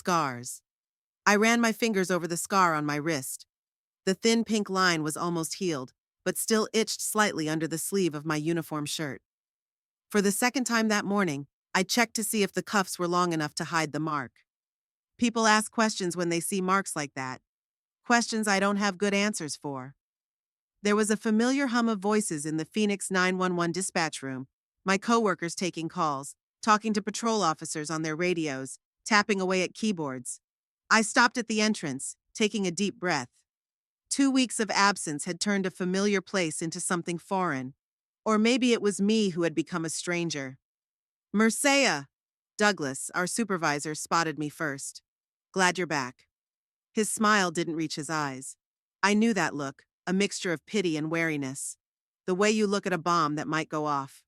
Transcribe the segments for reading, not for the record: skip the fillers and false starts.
Scars. I ran my fingers over the scar on my wrist. The thin pink line was almost healed, but still itched slightly under the sleeve of my uniform shirt. For the second time that morning, I checked to see if the cuffs were long enough to hide the mark. People ask questions when they see marks like that. Questions I don't have good answers for. There was a familiar hum of voices in the Phoenix 911 dispatch room, my coworkers taking calls, talking to patrol officers on their radios, tapping away at keyboards. I stopped at the entrance, taking a deep breath. 2 weeks of absence had turned a familiar place into something foreign. Or maybe it was me who had become a stranger. Mircea! Douglas, our supervisor, spotted me first. Glad you're back. His smile didn't reach his eyes. I knew that look, a mixture of pity and wariness. The way you look at a bomb that might go off.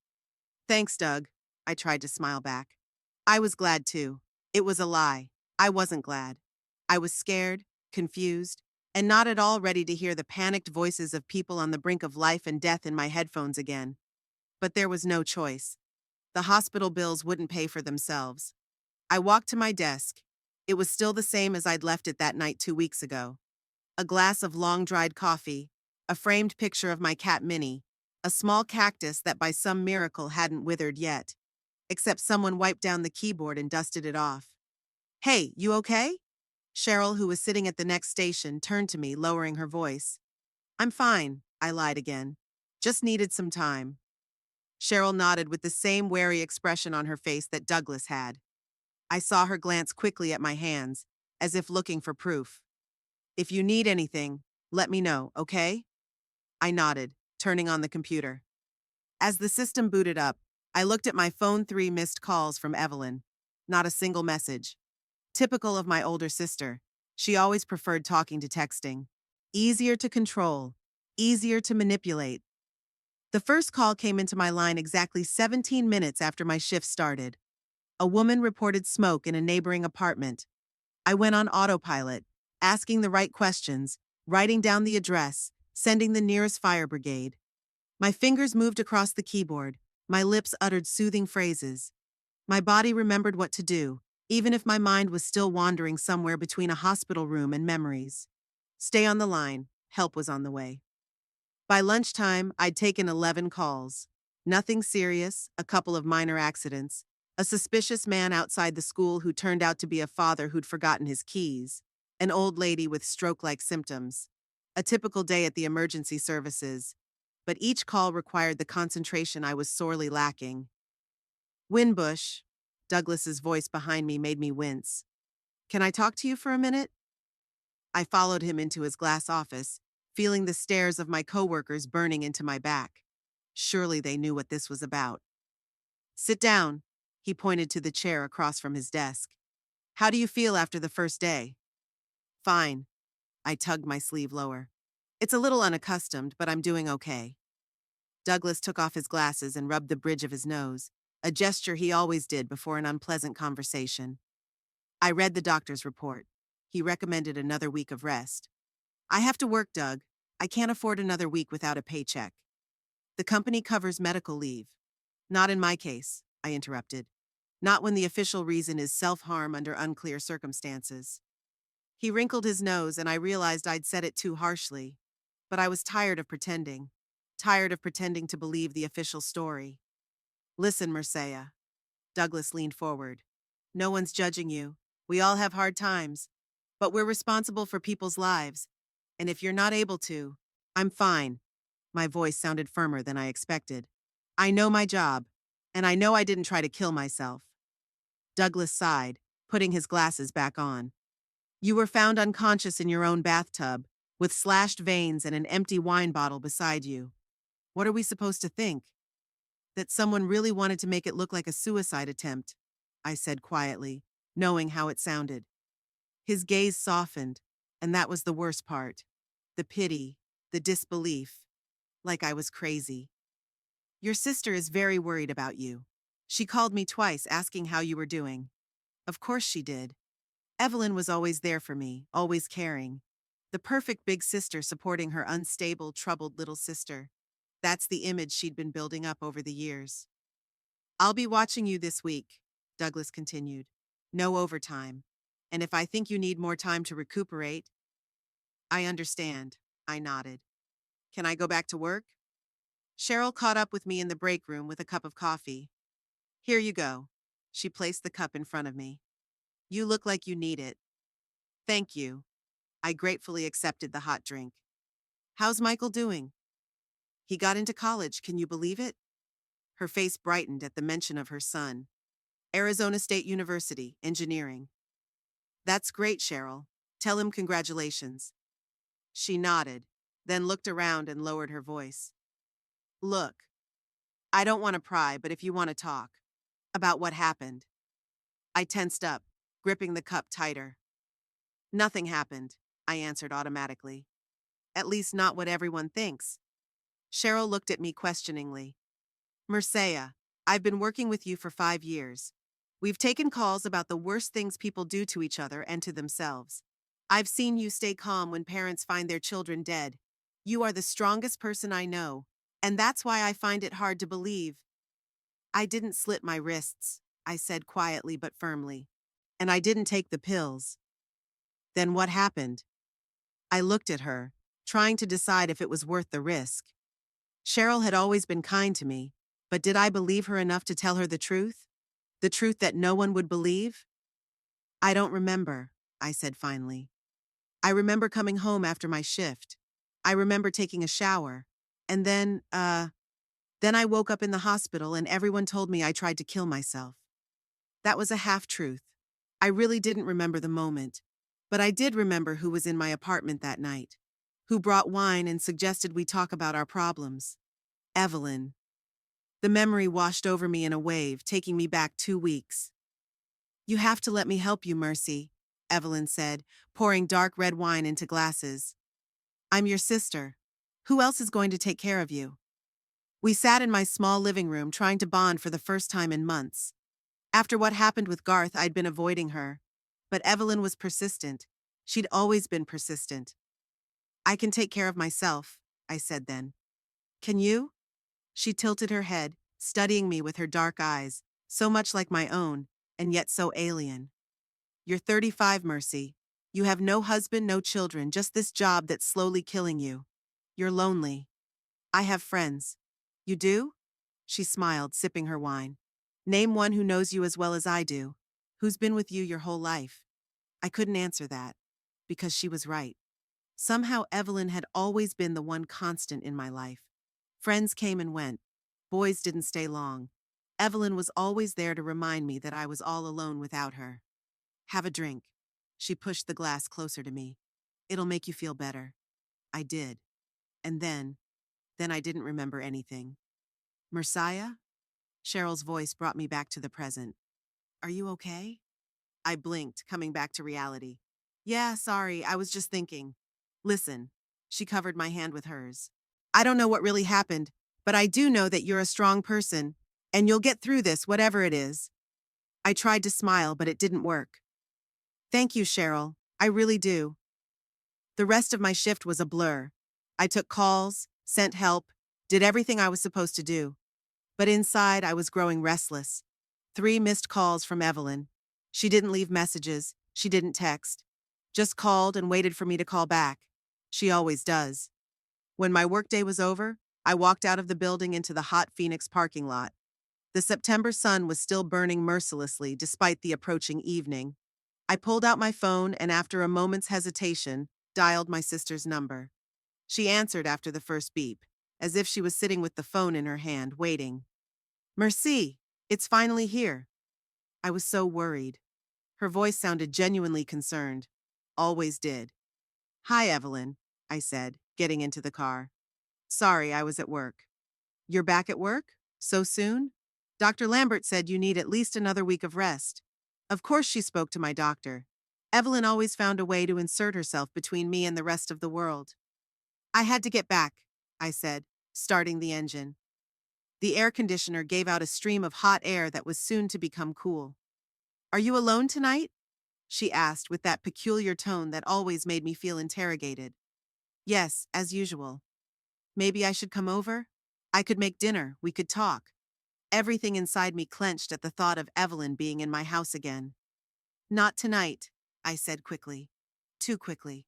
Thanks, Doug. I tried to smile back. I was glad too. It was a lie. I wasn't glad. I was scared, confused, and not at all ready to hear the panicked voices of people on the brink of life and death in my headphones again. But there was no choice. The hospital bills wouldn't pay for themselves. I walked to my desk. It was still the same as I'd left it that night 2 weeks ago. A glass of long-dried coffee, a framed picture of my cat Minnie, a small cactus that by some miracle hadn't withered yet, except someone wiped down the keyboard and dusted it off. Hey, you okay? Cheryl, who was sitting at the next station, turned to me, lowering her voice. I'm fine, I lied again. Just needed some time. Cheryl nodded with the same wary expression on her face that Douglas had. I saw her glance quickly at my hands, as if looking for proof. If you need anything, let me know, okay? I nodded, turning on the computer. As the system booted up, I looked at my phone. 3 missed calls from Evelyn. Not a single message. Typical of my older sister, she always preferred talking to texting. Easier to control, easier to manipulate. The first call came into my line exactly 17 minutes after my shift started. A woman reported smoke in a neighboring apartment. I went on autopilot, asking the right questions, writing down the address, sending the nearest fire brigade. My fingers moved across the keyboard, my lips uttered soothing phrases. My body remembered what to do, even if my mind was still wandering somewhere between a hospital room and memories. Stay on the line, help was on the way. By lunchtime, I'd taken 11 calls. Nothing serious, a couple of minor accidents, a suspicious man outside the school who turned out to be a father who'd forgotten his keys, an old lady with stroke-like symptoms. A typical day at the emergency services, but each call required the concentration I was sorely lacking. Winbush, Douglas's voice behind me made me wince. Can I talk to you for a minute? I followed him into his glass office, feeling the stares of my coworkers burning into my back. Surely they knew what this was about. Sit down, he pointed to the chair across from his desk. How do you feel after the first day? Fine. I tugged my sleeve lower. It's a little unaccustomed, but I'm doing okay. Douglas took off his glasses and rubbed the bridge of his nose, a gesture he always did before an unpleasant conversation. I read the doctor's report. He recommended another week of rest. I have to work, Doug. I can't afford another week without a paycheck. The company covers medical leave. Not in my case, I interrupted. Not when the official reason is self-harm under unclear circumstances. He wrinkled his nose and I realized I'd said it too harshly. But I was tired of pretending. Tired of pretending to believe the official story. Listen, Mircea. Douglas leaned forward. No one's judging you. We all have hard times. But we're responsible for people's lives. And if you're not able to, I'm fine. My voice sounded firmer than I expected. I know my job, and I know I didn't try to kill myself. Douglas sighed, putting his glasses back on. You were found unconscious in your own bathtub, with slashed veins and an empty wine bottle beside you. What are we supposed to think? That someone really wanted to make it look like a suicide attempt, I said quietly, knowing how it sounded. His gaze softened, and that was the worst part. The pity, the disbelief, like I was crazy. Your sister is very worried about you. She called me twice asking how you were doing. Of course she did. Evelyn was always there for me, always caring. The perfect big sister supporting her unstable, troubled little sister. That's the image she'd been building up over the years. I'll be watching you this week, Douglas continued. No overtime. And if I think you need more time to recuperate, I understand. I nodded. Can I go back to work? Cheryl caught up with me in the break room with a cup of coffee. Here you go. She placed the cup in front of me. You look like you need it. Thank you. I gratefully accepted the hot drink. How's Michael doing? He got into college, can you believe it? Her face brightened at the mention of her son. Arizona State University, engineering. That's great, Cheryl. Tell him congratulations. She nodded, then looked around and lowered her voice. Look, I don't want to pry, but if you want to talk about what happened. I tensed up, gripping the cup tighter. Nothing happened, I answered automatically. At least not what everyone thinks. Cheryl looked at me questioningly. Mircea, I've been working with you for 5 years. We've taken calls about the worst things people do to each other and to themselves. I've seen you stay calm when parents find their children dead. You are the strongest person I know, and that's why I find it hard to believe. I didn't slit my wrists, I said quietly but firmly. And I didn't take the pills. Then what happened? I looked at her, trying to decide if it was worth the risk. Cheryl had always been kind to me, but did I believe her enough to tell her the truth? The truth that no one would believe? I don't remember, I said finally. I remember coming home after my shift. I remember taking a shower. And then I woke up in the hospital and everyone told me I tried to kill myself. That was a half-truth. I really didn't remember the moment, but I did remember who was in my apartment that night, who brought wine and suggested we talk about our problems. Evelyn. The memory washed over me in a wave, taking me back 2 weeks. You have to let me help you, Mercy, Evelyn said, pouring dark red wine into glasses. I'm your sister. Who else is going to take care of you? We sat in my small living room trying to bond for the first time in months. After what happened with Garth, I'd been avoiding her. But Evelyn was persistent. She'd always been persistent. I can take care of myself, I said then. Can you? She tilted her head, studying me with her dark eyes, so much like my own, and yet so alien. You're 35, Mercy. You have no husband, no children, just this job that's slowly killing you. You're lonely. I have friends. You do? She smiled, sipping her wine. Name one who knows you as well as I do. Who's been with you your whole life? I couldn't answer that, because she was right. Somehow Evelyn had always been the one constant in my life. Friends came and went. Boys didn't stay long. Evelyn was always there to remind me that I was all alone without her. Have a drink. She pushed the glass closer to me. It'll make you feel better. I did. And then I didn't remember anything. Mircea? Cheryl's voice brought me back to the present. Are you okay? I blinked, coming back to reality. Yeah, sorry, I was just thinking. Listen. She covered my hand with hers. I don't know what really happened, but I do know that you're a strong person, and you'll get through this, whatever it is. I tried to smile, but it didn't work. Thank you, Cheryl. I really do. The rest of my shift was a blur. I took calls, sent help, did everything I was supposed to do. But inside, I was growing restless. 3 missed calls from Evelyn. She didn't leave messages. She didn't text. Just called and waited for me to call back. She always does. When my workday was over, I walked out of the building into the hot Phoenix parking lot. The September sun was still burning mercilessly despite the approaching evening. I pulled out my phone and after a moment's hesitation, dialed my sister's number. She answered after the first beep, as if she was sitting with the phone in her hand, waiting. Merci, it's finally here. I was so worried. Her voice sounded genuinely concerned. Always did. Hi, Evelyn, I said, getting into the car. Sorry, I was at work. You're back at work? So soon? Dr. Lambert said you need at least another week of rest. Of course she spoke to my doctor. Evelyn always found a way to insert herself between me and the rest of the world. I had to get back, I said, starting the engine. The air conditioner gave out a stream of hot air that was soon to become cool. Are you alone tonight? She asked with that peculiar tone that always made me feel interrogated. Yes, as usual. Maybe I should come over? I could make dinner, we could talk. Everything inside me clenched at the thought of Evelyn being in my house again. Not tonight. I said quickly. Too quickly.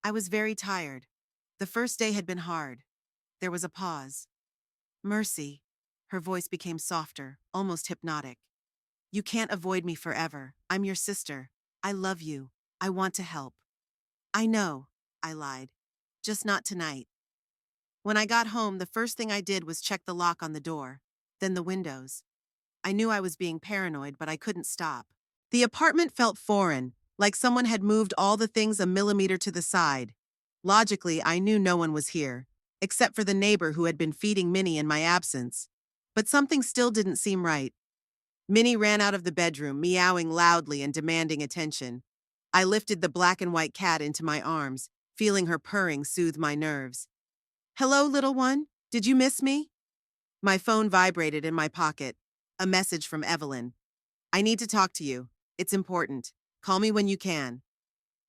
I was very tired. The first day had been hard. There was a pause. Mercy. Her voice became softer, almost hypnotic. You can't avoid me forever. I'm your sister. I love you. I want to help. I know, I lied. Just not tonight. When I got home, the first thing I did was check the lock on the door, then the windows. I knew I was being paranoid, but I couldn't stop. The apartment felt foreign, like someone had moved all the things a millimeter to the side. Logically, I knew no one was here, except for the neighbor who had been feeding Minnie in my absence. But something still didn't seem right. Minnie ran out of the bedroom, meowing loudly and demanding attention. I lifted the black and white cat into my arms, feeling her purring soothe my nerves. Hello, little one. Did you miss me? My phone vibrated in my pocket. A message from Evelyn. I need to talk to you. It's important. Call me when you can.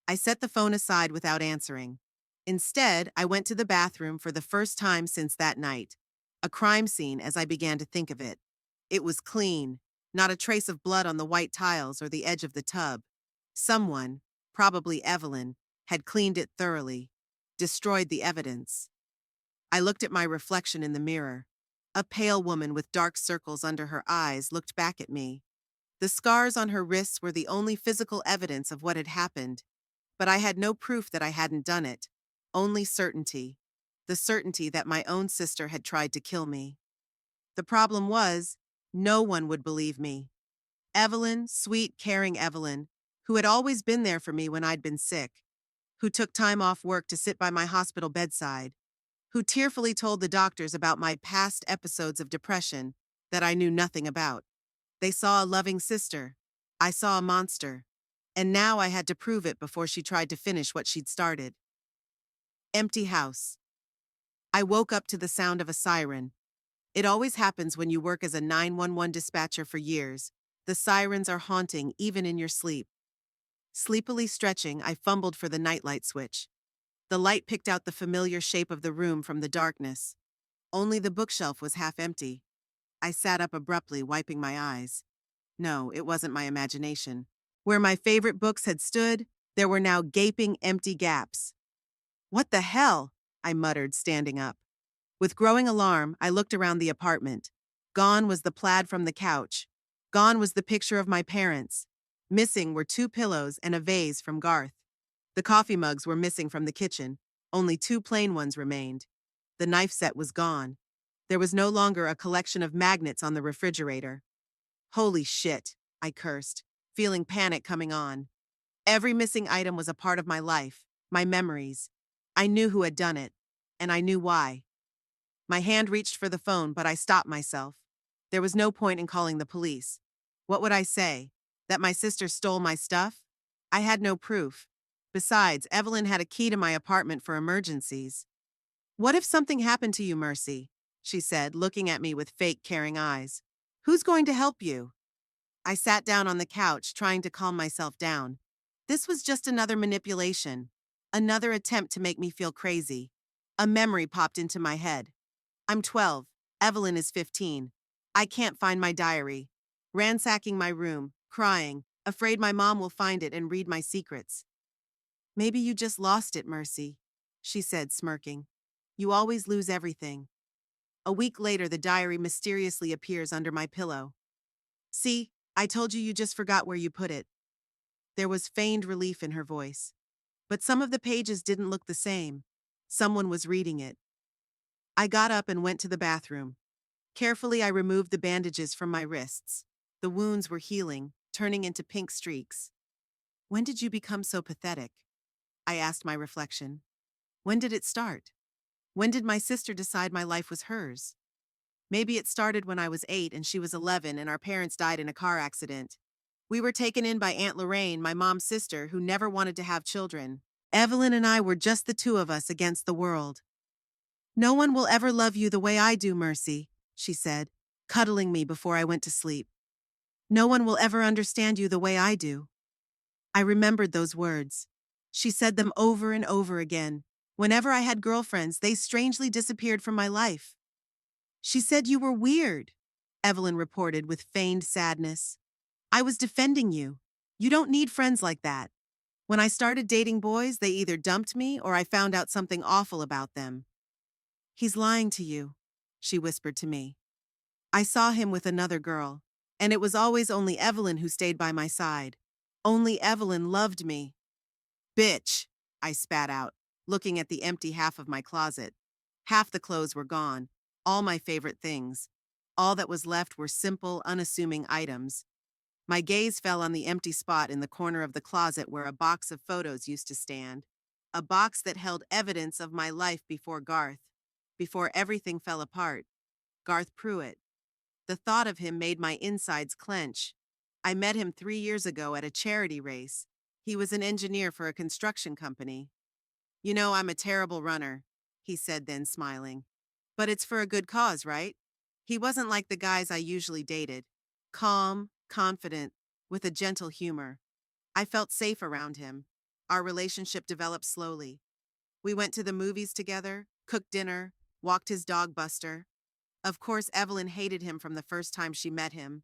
I set the phone aside without answering. Instead, I went to the bathroom for the first time since that night. A crime scene as I began to think of it. It was clean, not a trace of blood on the white tiles or the edge of the tub. Someone, probably Evelyn, had cleaned it thoroughly, destroyed the evidence. I looked at my reflection in the mirror. A pale woman with dark circles under her eyes looked back at me. The scars on her wrists were the only physical evidence of what had happened, but I had no proof that I hadn't done it, only certainty. The certainty that my own sister had tried to kill me. The problem was, no one would believe me. Evelyn, sweet, caring Evelyn, who had always been there for me when I'd been sick, who took time off work to sit by my hospital bedside, who tearfully told the doctors about my past episodes of depression that I knew nothing about. They saw a loving sister. I saw a monster. And now I had to prove it before she tried to finish what she'd started. Empty house. I woke up to the sound of a siren. It always happens when you work as a 911 dispatcher for years. The sirens are haunting even in your sleep. Sleepily stretching, I fumbled for the nightlight switch. The light picked out the familiar shape of the room from the darkness. Only the bookshelf was half empty. I sat up abruptly, wiping my eyes. No, it wasn't my imagination. Where my favorite books had stood, there were now gaping, empty gaps. What the hell? I muttered, standing up. With growing alarm, I looked around the apartment. Gone was the plaid from the couch. Gone was the picture of my parents. Missing were 2 pillows and a vase from Garth. The coffee mugs were missing from the kitchen. Only 2 plain ones remained. The knife set was gone. There was no longer a collection of magnets on the refrigerator. Holy shit, I cursed, feeling panic coming on. Every missing item was a part of my life, my memories. I knew who had done it, and I knew why. My hand reached for the phone, but I stopped myself. There was no point in calling the police. What would I say? That my sister stole my stuff? I had no proof. Besides, Evelyn had a key to my apartment for emergencies. What if something happened to you, Mercy? She said, looking at me with fake, caring eyes. Who's going to help you? I sat down on the couch, trying to calm myself down. This was just another manipulation. Another attempt to make me feel crazy. A memory popped into my head. I'm 12. Evelyn is 15. I can't find my diary. Ransacking my room, crying, afraid my mom will find it and read my secrets. Maybe you just lost it, Mercy, she said, smirking. You always lose everything. A week later, the diary mysteriously appears under my pillow. See, I told you just forgot where you put it. There was feigned relief in her voice. But some of the pages didn't look the same. Someone was reading it. I got up and went to the bathroom. Carefully, I removed the bandages from my wrists. The wounds were healing, turning into pink streaks. When did you become so pathetic? I asked my reflection. When did it start? When did my sister decide my life was hers? Maybe it started when I was 8 and she was 11 and our parents died in a car accident. We were taken in by Aunt Lorraine, my mom's sister, who never wanted to have children. Evelyn and I were just the 2 of us against the world. No one will ever love you the way I do, Mercy, she said, cuddling me before I went to sleep. No one will ever understand you the way I do. I remembered those words. She said them over and over again. Whenever I had girlfriends, they strangely disappeared from my life. She said you were weird, Evelyn reported with feigned sadness. I was defending you. You don't need friends like that. When I started dating boys, they either dumped me or I found out something awful about them. He's lying to you, she whispered to me. I saw him with another girl, and it was always only Evelyn who stayed by my side. Only Evelyn loved me. Bitch, I spat out, looking at the empty half of my closet. Half the clothes were gone, all my favorite things. All that was left were simple, unassuming items. My gaze fell on the empty spot in the corner of the closet where a box of photos used to stand. A box that held evidence of my life before Garth. Before everything fell apart. Garth Pruitt. The thought of him made my insides clench. I met him 3 years ago at a charity race. He was an engineer for a construction company. You know, I'm a terrible runner, he said then, smiling. But it's for a good cause, right? He wasn't like the guys I usually dated. Calm, confident, with a gentle humor. I felt safe around him. Our relationship developed slowly. We went to the movies together, cooked dinner, walked his dog Buster. Of course, Evelyn hated him from the first time she met him.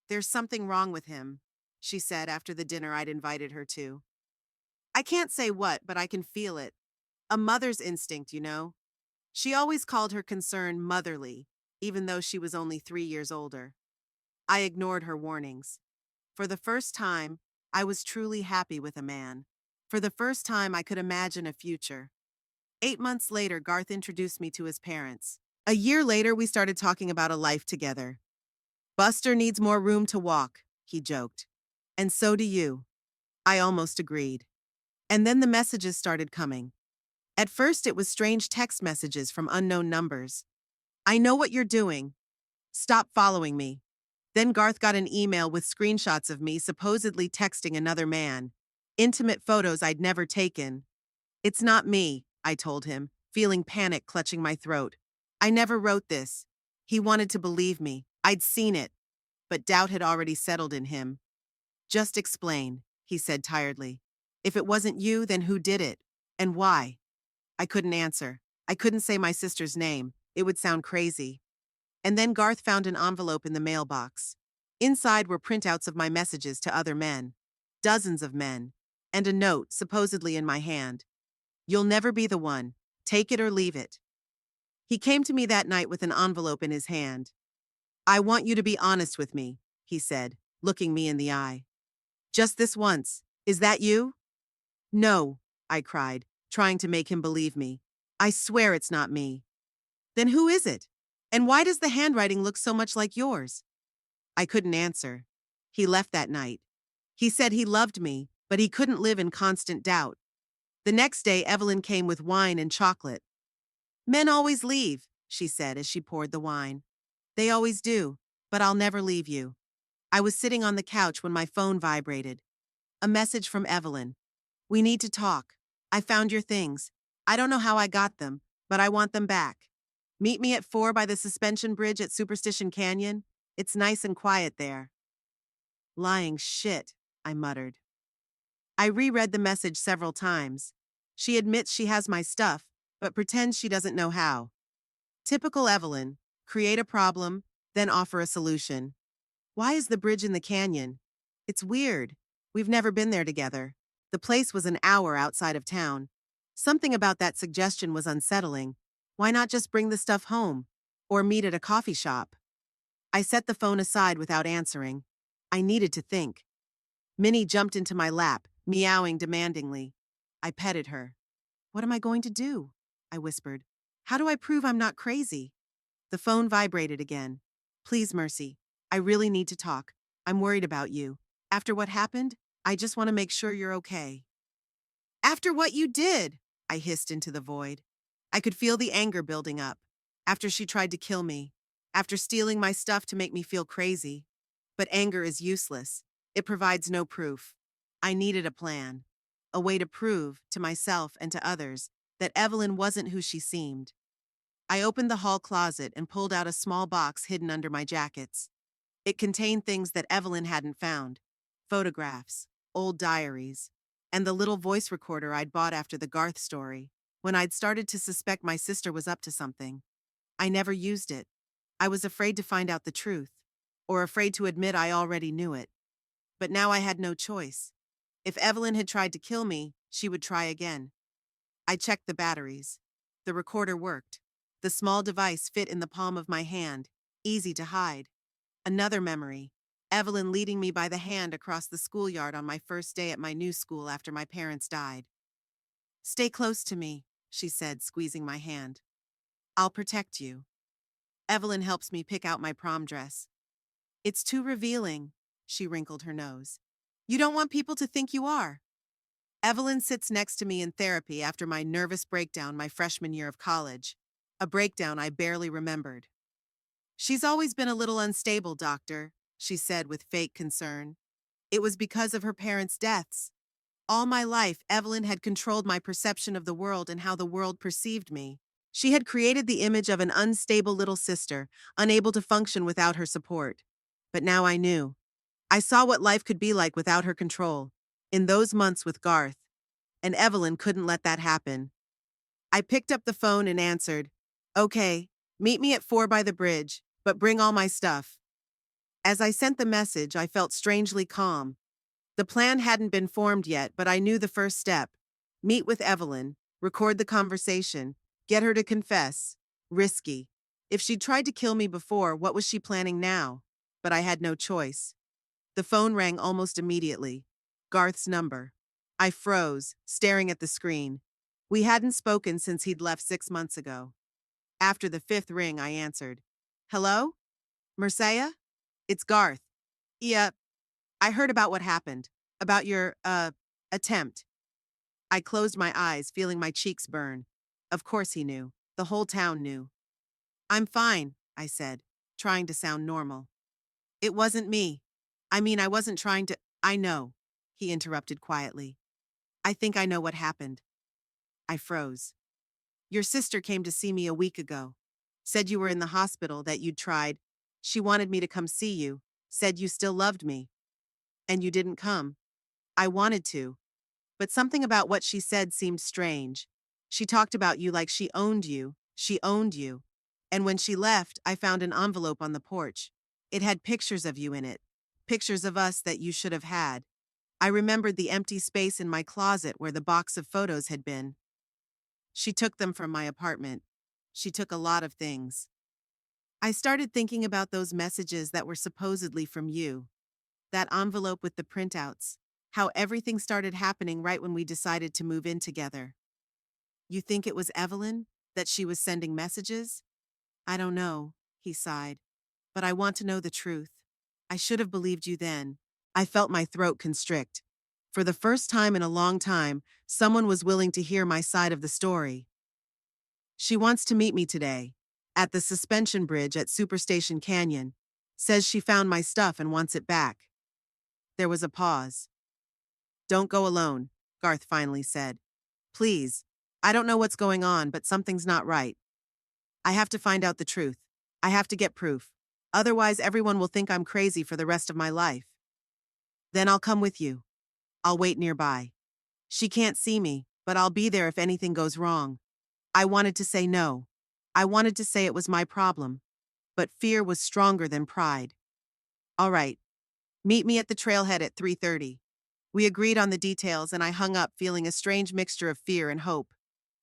There's something wrong with him, she said after the dinner I'd invited her to. I can't say what, but I can feel it. A mother's instinct, you know. She always called her concern motherly, even though she was only 3 years older. I ignored her warnings. For the first time, I was truly happy with a man. For the first time, I could imagine a future. 8 months later, Garth introduced me to his parents. A year later, we started talking about a life together. Buster needs more room to walk, he joked. And so do you. I almost agreed. And then the messages started coming. At first, it was strange text messages from unknown numbers. I know what you're doing. Stop following me. Then Garth got an email with screenshots of me supposedly texting another man. Intimate photos I'd never taken. It's not me, I told him, feeling panic clutching my throat. I never wrote this. He wanted to believe me. I'd seen it. But doubt had already settled in him. Just explain, he said tiredly. If it wasn't you, then who did it? And why? I couldn't answer. I couldn't say my sister's name. It would sound crazy. And then Garth found an envelope in the mailbox. Inside were printouts of my messages to other men. Dozens of men. And a note, supposedly in my hand. You'll never be the one. Take it or leave it. He came to me that night with an envelope in his hand. I want you to be honest with me, he said, looking me in the eye. Just this once. Is that you? No, I cried, trying to make him believe me. I swear it's not me. Then who is it? And why does the handwriting look so much like yours? I couldn't answer. He left that night. He said he loved me, but he couldn't live in constant doubt. The next day, Evelyn came with wine and chocolate. Men always leave, she said as she poured the wine. They always do, but I'll never leave you. I was sitting on the couch when my phone vibrated. A message from Evelyn. We need to talk. I found your things. I don't know how I got them, but I want them back. Meet me at 4 by the suspension bridge at Superstition Canyon. It's nice and quiet there. Lying shit, I muttered. I reread the message several times. She admits she has my stuff, but pretends she doesn't know how. Typical Evelyn. Create a problem, then offer a solution. Why is the bridge in the canyon? It's weird. We've never been there together. The place was an hour outside of town. Something about that suggestion was unsettling. Why not just bring the stuff home? Or meet at a coffee shop? I set the phone aside without answering. I needed to think. Minnie jumped into my lap, meowing demandingly. I petted her. What am I going to do? I whispered. How do I prove I'm not crazy? The phone vibrated again. Please, Mercy. I really need to talk. I'm worried about you. After what happened, I just want to make sure you're okay. After what you did, I hissed into the void. I could feel the anger building up. After she tried to kill me. After stealing my stuff to make me feel crazy. But anger is useless. It provides no proof. I needed a plan. A way to prove, to myself and to others, that Evelyn wasn't who she seemed. I opened the hall closet and pulled out a small box hidden under my jackets. It contained things that Evelyn hadn't found. Photographs, old diaries, and the little voice recorder I'd bought after the Garth story, when I'd started to suspect my sister was up to something. I never used it. I was afraid to find out the truth, or afraid to admit I already knew it. But now I had no choice. If Evelyn had tried to kill me, she would try again. I checked the batteries. The recorder worked. The small device fit in the palm of my hand, easy to hide. Another memory. Evelyn leading me by the hand across the schoolyard on my first day at my new school after my parents died. "Stay close to me," she said, squeezing my hand. "I'll protect you." Evelyn helps me pick out my prom dress. "It's too revealing," she wrinkled her nose. "You don't want people to think you are." Evelyn sits next to me in therapy after my nervous breakdown my freshman year of college, a breakdown I barely remembered. "She's always been a little unstable, doctor," she said with fake concern. "It was because of her parents' deaths. All my life, Evelyn had controlled my perception of the world and how the world perceived me. She had created the image of an unstable little sister, unable to function without her support. But now I knew. I saw what life could be like without her control. In those months with Garth. And Evelyn couldn't let that happen. I picked up the phone and answered, "Okay, meet me at 4 by the bridge, but bring all my stuff." As I sent the message, I felt strangely calm. The plan hadn't been formed yet, but I knew the first step. Meet with Evelyn, record the conversation, get her to confess. Risky. If she'd tried to kill me before, what was she planning now? But I had no choice. The phone rang almost immediately. Garth's number. I froze, staring at the screen. We hadn't spoken since he'd left 6 months ago. After the fifth ring, I answered. "Hello? Mercia? It's Garth. Yeah, I heard about what happened. About your, attempt." I closed my eyes, feeling my cheeks burn. Of course he knew. The whole town knew. "I'm fine," I said, trying to sound normal. "It wasn't me. I mean, I wasn't trying to—" "I know," he interrupted quietly. "I think I know what happened." I froze. "Your sister came to see me a week ago. Said you were in the hospital, that you'd tried. She wanted me to come see you. Said you still loved me. And you didn't come." I wanted to, but something about what she said seemed strange. She talked about you like she owned you. She owned you. And when she left, I found an envelope on the porch. It had pictures of you in it. Pictures of us that you should have had. I remembered the empty space in my closet where the box of photos had been. She took them from my apartment. She took a lot of things. I started thinking about those messages that were supposedly from you. That envelope with the printouts. How everything started happening right when we decided to move in together. "You think it was Evelyn? That she was sending messages?" "I don't know," he sighed. "But I want to know the truth. I should have believed you then." I felt my throat constrict. For the first time in a long time, someone was willing to hear my side of the story. "She wants to meet me today. At the suspension bridge at Superstation Canyon. Says she found my stuff and wants it back." There was a pause. "Don't go alone," Garth finally said. "Please. I don't know what's going on, but something's not right. I have to find out the truth. I have to get proof. Otherwise, everyone will think I'm crazy for the rest of my life. Then I'll come with you. I'll wait nearby. She can't see me, but I'll be there if anything goes wrong." I wanted to say no. I wanted to say it was my problem. But fear was stronger than pride. "All right. Meet me at the trailhead at 3:30. We agreed on the details and I hung up feeling a strange mixture of fear and hope.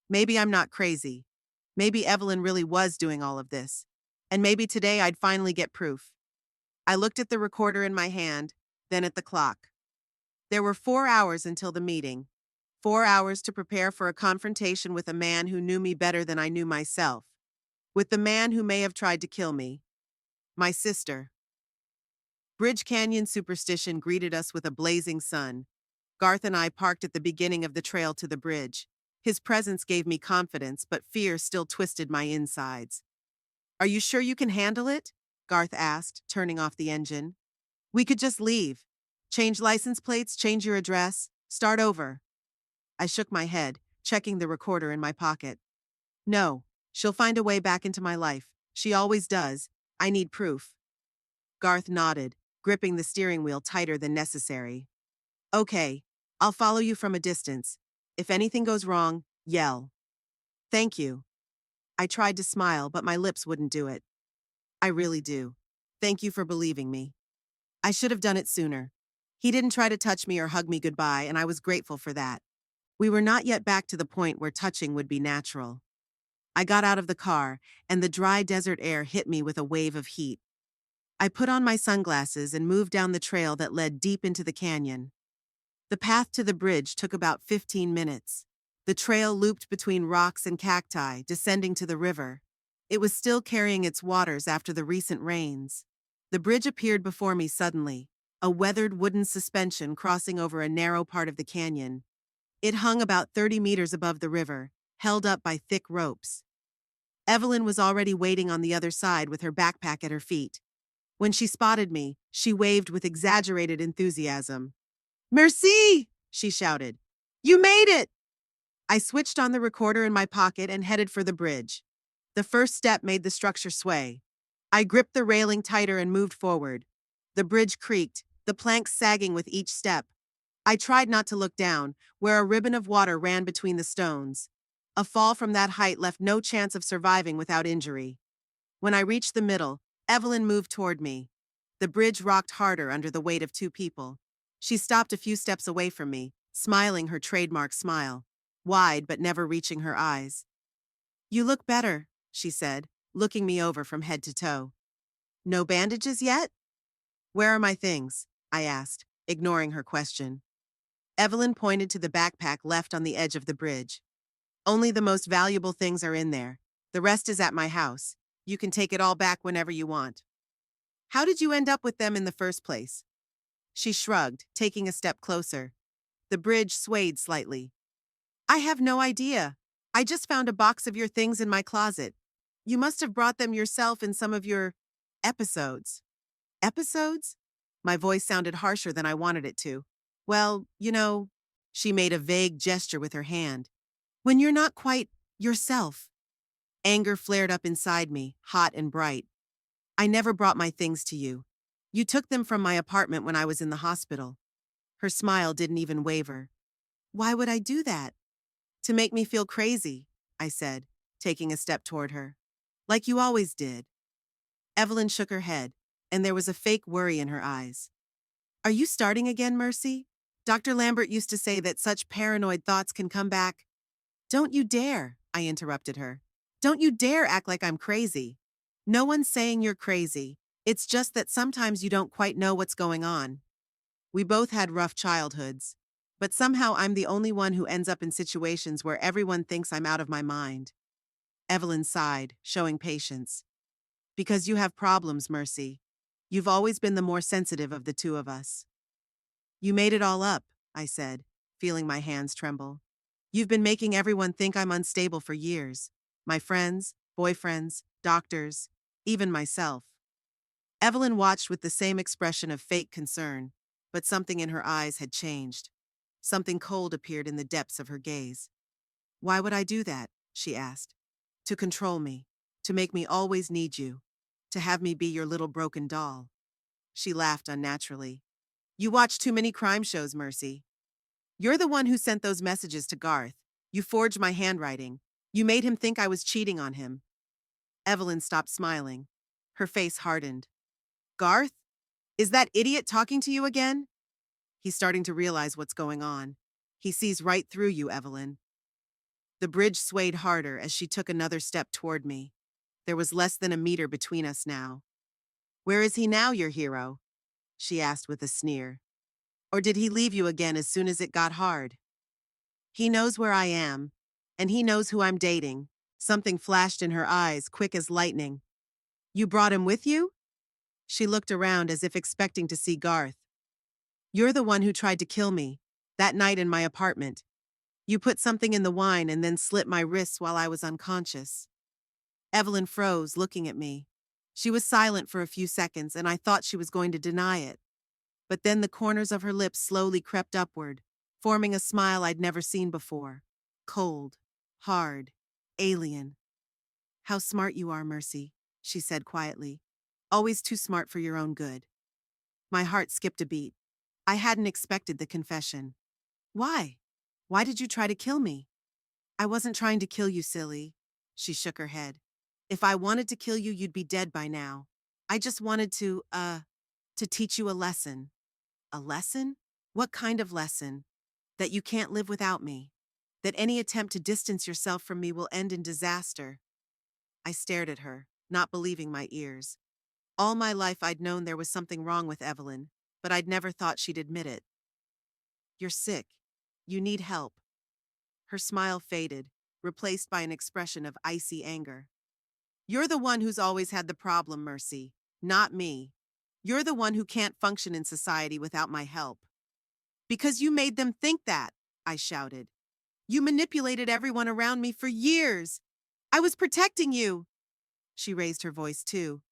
Maybe I'm not crazy. Maybe Evelyn really was doing all of this. And maybe today I'd finally get proof. I looked at the recorder in my hand, then at the clock. There were 4 hours until the meeting. 4 hours to prepare for a confrontation with a man who knew me better than I knew myself. With the man who may have tried to kill me. My sister. Bridge Canyon Superstition greeted us with a blazing sun. Garth and I parked at the beginning of the trail to the bridge. His presence gave me confidence, but fear still twisted my insides. "Are you sure you can handle it?" Garth asked, turning off the engine. "We could just leave. Change license plates, change your address, start over." I shook my head, checking the recorder in my pocket. "No, she'll find a way back into my life. She always does. I need proof." Garth nodded, gripping the steering wheel tighter than necessary. "Okay, I'll follow you from a distance. If anything goes wrong, yell." "Thank you." I tried to smile, but my lips wouldn't do it. "I really do. Thank you for believing me. I should have done it sooner." He didn't try to touch me or hug me goodbye, and I was grateful for that. We were not yet back to the point where touching would be natural. I got out of the car, and the dry desert air hit me with a wave of heat. I put on my sunglasses and moved down the trail that led deep into the canyon. The path to the bridge took about 15 minutes. The trail looped between rocks and cacti, descending to the river. It was still carrying its waters after the recent rains. The bridge appeared before me suddenly, a weathered wooden suspension crossing over a narrow part of the canyon. It hung about 30 meters above the river, held up by thick ropes. Evelyn was already waiting on the other side with her backpack at her feet. When she spotted me, she waved with exaggerated enthusiasm. "Merci!" she shouted. "You made it!" I switched on the recorder in my pocket and headed for the bridge. The first step made the structure sway. I gripped the railing tighter and moved forward. The bridge creaked, the planks sagging with each step. I tried not to look down, where a ribbon of water ran between the stones. A fall from that height left no chance of surviving without injury. When I reached the middle, Evelyn moved toward me. The bridge rocked harder under the weight of two people. She stopped a few steps away from me, smiling her trademark smile, wide but never reaching her eyes. "You look better," she said, looking me over from head to toe. "No bandages yet?" "Where are my things?" I asked, ignoring her question. Evelyn pointed to the backpack left on the edge of the bridge. "Only the most valuable things are in there. The rest is at my house. You can take it all back whenever you want." "How did you end up with them in the first place?" She shrugged, taking a step closer. The bridge swayed slightly. "I have no idea. I just found a box of your things in my closet. You must have brought them yourself in some of your episodes." "Episodes?" My voice sounded harsher than I wanted it to. "Well, she made a vague gesture with her hand. "When you're not quite yourself." Anger flared up inside me, hot and bright. "I never brought my things to you. You took them from my apartment when I was in the hospital." Her smile didn't even waver. "Why would I do that?" "To make me feel crazy," I said, taking a step toward her. "Like you always did." Evelyn shook her head, and there was a fake worry in her eyes. "Are you starting again, Mercy? Dr. Lambert used to say that such paranoid thoughts can come back." "Don't you dare," I interrupted her. "Don't you dare act like I'm crazy. No one's saying you're crazy. It's just that sometimes you don't quite know what's going on." We both had rough childhoods, but somehow I'm the only one who ends up in situations where everyone thinks I'm out of my mind. Evelyn sighed, showing patience. "Because you have problems, Mercy. You've always been the more sensitive of the two of us." "You made it all up," I said, feeling my hands tremble. "You've been making everyone think I'm unstable for years. My friends, boyfriends, doctors, even myself." Evelyn watched with the same expression of fake concern, but something in her eyes had changed. Something cold appeared in the depths of her gaze. "Why would I do that?" she asked. "To control me, to make me always need you, to have me be your little broken doll." She laughed unnaturally. "You watch too many crime shows, Mercy. You're the one who sent those messages to Garth. You forged my handwriting. You made him think I was cheating on him." Evelyn stopped smiling. Her face hardened. "Garth? Is that idiot talking to you again?" "He's starting to realize what's going on. He sees right through you, Evelyn." The bridge swayed harder as she took another step toward me. There was less than a meter between us now. "Where is he now, your hero?" she asked with a sneer. "Or did he leave you again as soon as it got hard?" "He knows where I am, and he knows who I'm dating." Something flashed in her eyes, quick as lightning. "You brought him with you?" She looked around as if expecting to see Garth. "You're the one who tried to kill me, that night in my apartment. You put something in the wine and then slit my wrists while I was unconscious." Evelyn froze, looking at me. She was silent for a few seconds, and I thought she was going to deny it. But then the corners of her lips slowly crept upward, forming a smile I'd never seen before. Cold, hard, alien. "How smart you are, Mercy," she said quietly. "Always too smart for your own good." My heart skipped a beat. I hadn't expected the confession. "Why? Why did you try to kill me?" "I wasn't trying to kill you, silly." She shook her head. "If I wanted to kill you, you'd be dead by now. I just wanted to teach you a lesson." A lesson? What kind of lesson? That you can't live without me. That any attempt to distance yourself from me will end in disaster. I stared at her, not believing my ears. All my life I'd known there was something wrong with Evelyn, but I'd never thought she'd admit it. You're sick. You need help. Her smile faded, replaced by an expression of icy anger. You're the one who's always had the problem, Mercy, not me. You're the one who can't function in society without my help. Because you made them think that, I shouted. You manipulated everyone around me for years. I was protecting you. She raised her voice too.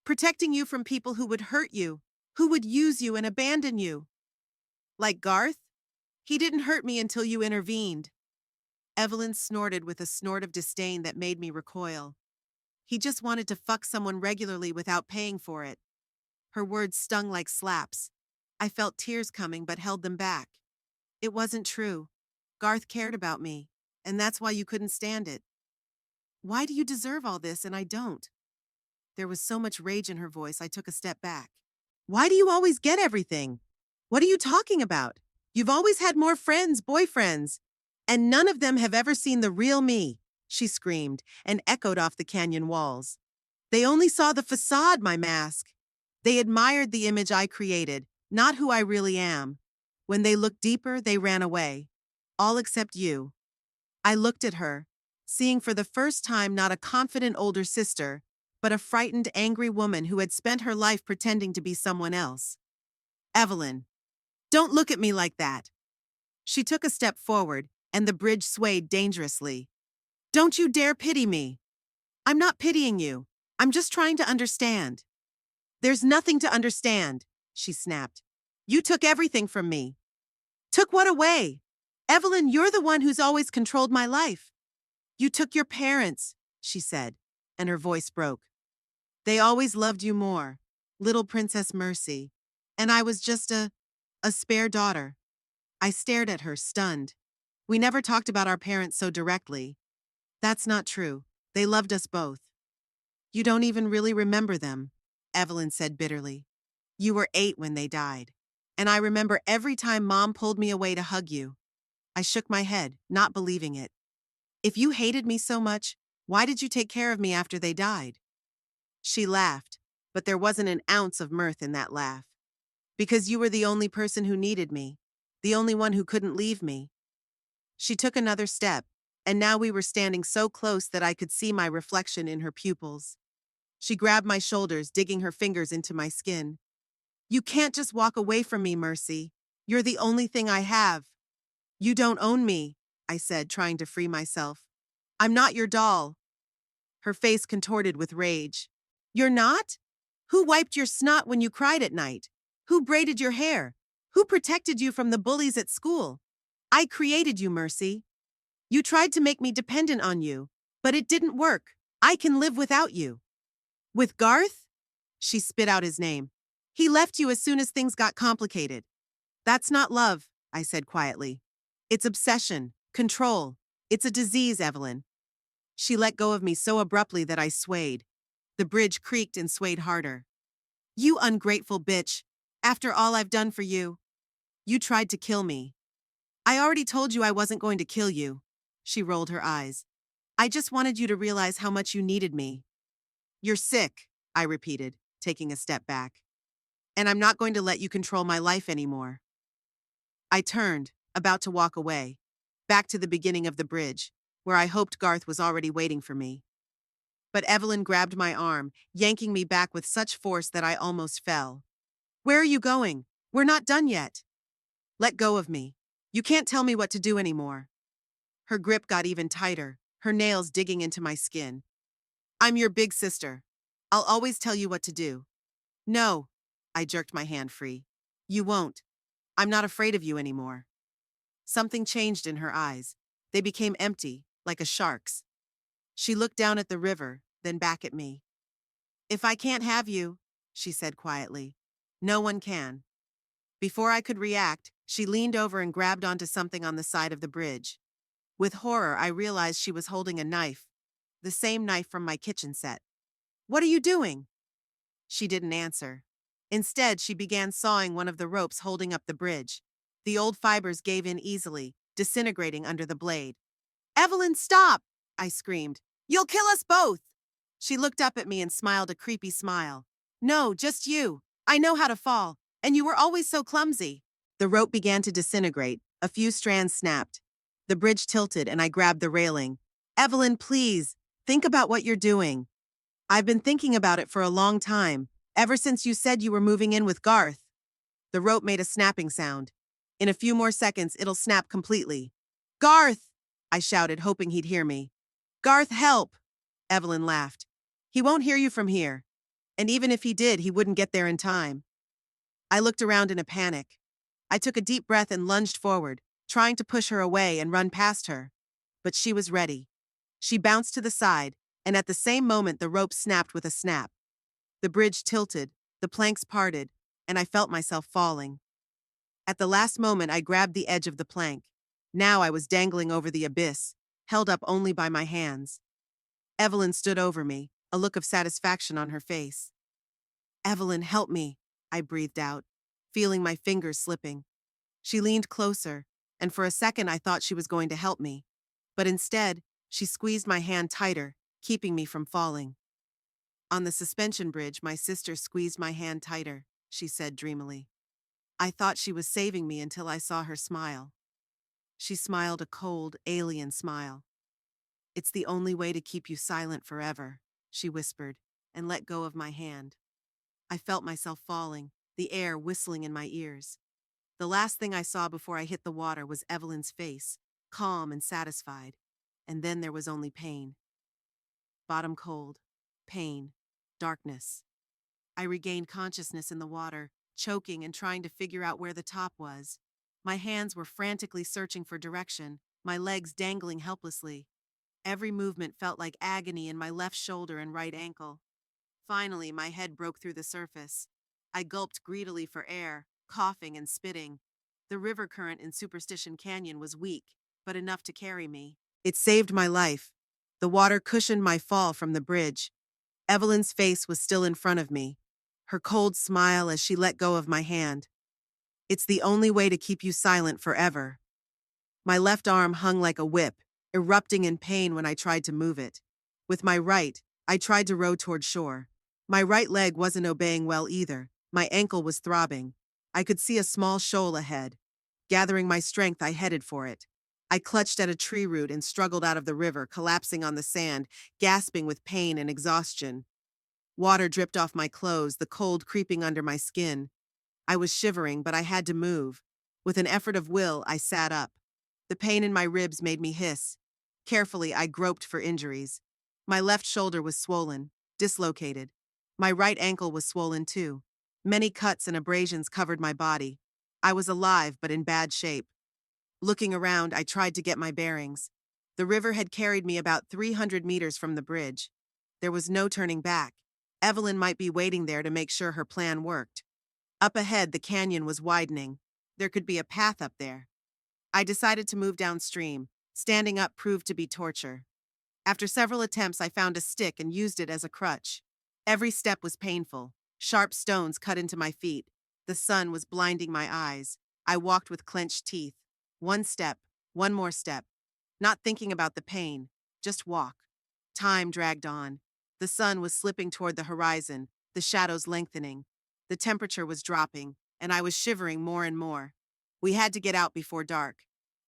Protecting you from people who would hurt you, who would use you and abandon you. Like Garth? He didn't hurt me until you intervened. Evelyn snorted with a snort of disdain that made me recoil. He just wanted to fuck someone regularly without paying for it. Her words stung like slaps. I felt tears coming but held them back. It wasn't true. Garth cared about me, and that's why you couldn't stand it. Why do you deserve all this and I don't? There was so much rage in her voice I took a step back. Why do you always get everything? What are you talking about? You've always had more friends, boyfriends, and none of them have ever seen the real me, she screamed and echoed off the canyon walls. They only saw the facade, my mask. They admired the image I created, not who I really am. When they looked deeper, they ran away. All except you. I looked at her, seeing for the first time not a confident older sister, but a frightened, angry woman who had spent her life pretending to be someone else. Evelyn, don't look at me like that. She took a step forward, and the bridge swayed dangerously. Don't you dare pity me. I'm not pitying you. I'm just trying to understand. There's nothing to understand, she snapped. You took everything from me. Took what away? Evelyn, you're the one who's always controlled my life. You took your parents, she said, and her voice broke. They always loved you more, little Princess Mercy, and I was just a spare daughter. I stared at her, stunned. We never talked about our parents so directly. That's not true. They loved us both. You don't even really remember them, Evelyn said bitterly. You were 8 when they died, and I remember every time Mom pulled me away to hug you. I shook my head, not believing it. If you hated me so much, why did you take care of me after they died? She laughed, but there wasn't an ounce of mirth in that laugh. Because you were the only person who needed me, the only one who couldn't leave me. She took another step, and now we were standing so close that I could see my reflection in her pupils. She grabbed my shoulders, digging her fingers into my skin. You can't just walk away from me, Mercy. You're the only thing I have. You don't own me, I said, trying to free myself. I'm not your doll. Her face contorted with rage. You're not? Who wiped your snot when you cried at night? Who braided your hair? Who protected you from the bullies at school? I created you, Mercy. You tried to make me dependent on you, but it didn't work. I can live without you. With Garth? She spit out his name. He left you as soon as things got complicated. That's not love, I said quietly. It's obsession, control. It's a disease, Evelyn. She let go of me so abruptly that I swayed. The bridge creaked and swayed harder. You ungrateful bitch. After all I've done for you. You tried to kill me. I already told you I wasn't going to kill you. She rolled her eyes. I just wanted you to realize how much you needed me. You're sick, I repeated, taking a step back. And I'm not going to let you control my life anymore. I turned, about to walk away, back to the beginning of the bridge, where I hoped Garth was already waiting for me. But Evelyn grabbed my arm, yanking me back with such force that I almost fell. Where are you going? We're not done yet. Let go of me. You can't tell me what to do anymore. Her grip got even tighter, her nails digging into my skin. I'm your big sister. I'll always tell you what to do. No, I jerked my hand free. You won't. I'm not afraid of you anymore. Something changed in her eyes. They became empty, like a shark's. She looked down at the river, then back at me. If I can't have you, she said quietly, no one can. Before I could react, she leaned over and grabbed onto something on the side of the bridge. With horror, I realized she was holding a knife, the same knife from my kitchen set. What are you doing? She didn't answer. Instead, she began sawing one of the ropes holding up the bridge. The old fibers gave in easily, disintegrating under the blade. Evelyn, stop! I screamed. You'll kill us both! She looked up at me and smiled a creepy smile. No, just you. I know how to fall, and you were always so clumsy. The rope began to disintegrate. A few strands snapped. The bridge tilted and I grabbed the railing. Evelyn, please, think about what you're doing. I've been thinking about it for a long time, ever since you said you were moving in with Garth. The rope made a snapping sound. In a few more seconds, it'll snap completely. Garth! I shouted, hoping he'd hear me. Garth, help! Evelyn laughed. He won't hear you from here. And even if he did, he wouldn't get there in time. I looked around in a panic. I took a deep breath and lunged forward, trying to push her away and run past her. But she was ready. She bounced to the side, and at the same moment the rope snapped with a snap. The bridge tilted, the planks parted, and I felt myself falling. At the last moment I grabbed the edge of the plank. Now I was dangling over the abyss, held up only by my hands. Evelyn stood over me, a look of satisfaction on her face. Evelyn, help me, I breathed out, feeling my fingers slipping. She leaned closer, and for a second I thought she was going to help me. But instead, she squeezed my hand tighter, keeping me from falling. On the suspension bridge, my sister squeezed my hand tighter, she said dreamily. I thought she was saving me until I saw her smile. She smiled a cold, alien smile. It's the only way to keep you silent forever, she whispered, and let go of my hand. I felt myself falling, the air whistling in my ears. The last thing I saw before I hit the water was Evelyn's face, calm and satisfied. And then there was only pain. Bottom cold, pain, darkness. I regained consciousness in the water, choking and trying to figure out where the top was. My hands were frantically searching for direction, my legs dangling helplessly. Every movement felt like agony in my left shoulder and right ankle. Finally, my head broke through the surface. I gulped greedily for air, coughing and spitting. The river current in Superstition Canyon was weak, but enough to carry me. It saved my life. The water cushioned my fall from the bridge. Evelyn's face was still in front of me, her cold smile as she let go of my hand. It's the only way to keep you silent forever. My left arm hung like a whip, erupting in pain when I tried to move it. With my right, I tried to row toward shore. My right leg wasn't obeying well either. My ankle was throbbing. I could see a small shoal ahead. Gathering my strength, I headed for it. I clutched at a tree root and struggled out of the river, collapsing on the sand, gasping with pain and exhaustion. Water dripped off my clothes, the cold creeping under my skin. I was shivering, but I had to move. With an effort of will, I sat up. The pain in my ribs made me hiss. Carefully, I groped for injuries. My left shoulder was swollen, dislocated. My right ankle was swollen too. Many cuts and abrasions covered my body. I was alive, but in bad shape. Looking around, I tried to get my bearings. The river had carried me about 300 meters from the bridge. There was no turning back. Evelyn might be waiting there to make sure her plan worked. Up ahead, the canyon was widening. There could be a path up there. I decided to move downstream. Standing up proved to be torture. After several attempts, I found a stick and used it as a crutch. Every step was painful. Sharp stones cut into my feet. The sun was blinding my eyes. I walked with clenched teeth. One step, one more step. Not thinking about the pain, just walk. Time dragged on. The sun was slipping toward the horizon, the shadows lengthening. The temperature was dropping, and I was shivering more and more. We had to get out before dark.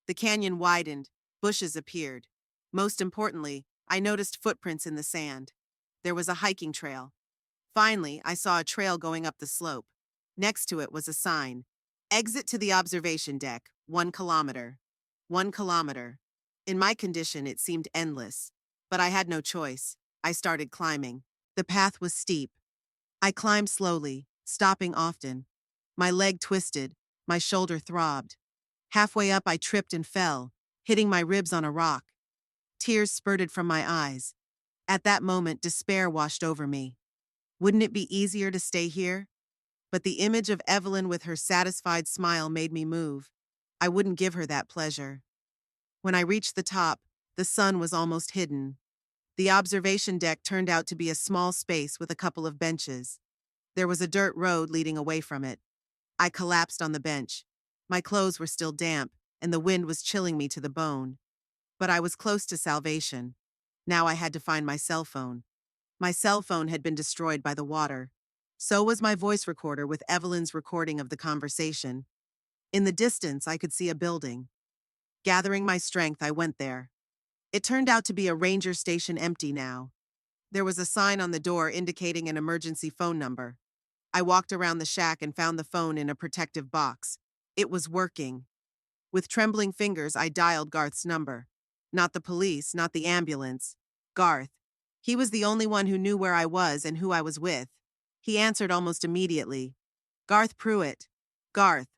The canyon widened. Bushes appeared. Most importantly, I noticed footprints in the sand. There was a hiking trail. Finally, I saw a trail going up the slope. Next to it was a sign. Exit to the observation deck, 1 kilometer. 1 kilometer. In my condition, it seemed endless. But I had no choice. I started climbing. The path was steep. I climbed slowly, stopping often. My leg twisted. My shoulder throbbed. Halfway up, I tripped and fell, hitting my ribs on a rock. Tears spurted from my eyes. At that moment, despair washed over me. Wouldn't it be easier to stay here? But the image of Evelyn with her satisfied smile made me move. I wouldn't give her that pleasure. When I reached the top, the sun was almost hidden. The observation deck turned out to be a small space with a couple of benches. There was a dirt road leading away from it. I collapsed on the bench. My clothes were still damp, and the wind was chilling me to the bone. But I was close to salvation. Now I had to find my cell phone. My cell phone had been destroyed by the water. So was my voice recorder with Evelyn's recording of the conversation. In the distance, I could see a building. Gathering my strength, I went there. It turned out to be a ranger station empty now. There was a sign on the door indicating an emergency phone number. I walked around the shack and found the phone in a protective box. It was working. With trembling fingers, I dialed Garth's number. Not the police, not the ambulance. Garth. He was the only one who knew where I was and who I was with. He answered almost immediately. Garth Pruitt. Garth.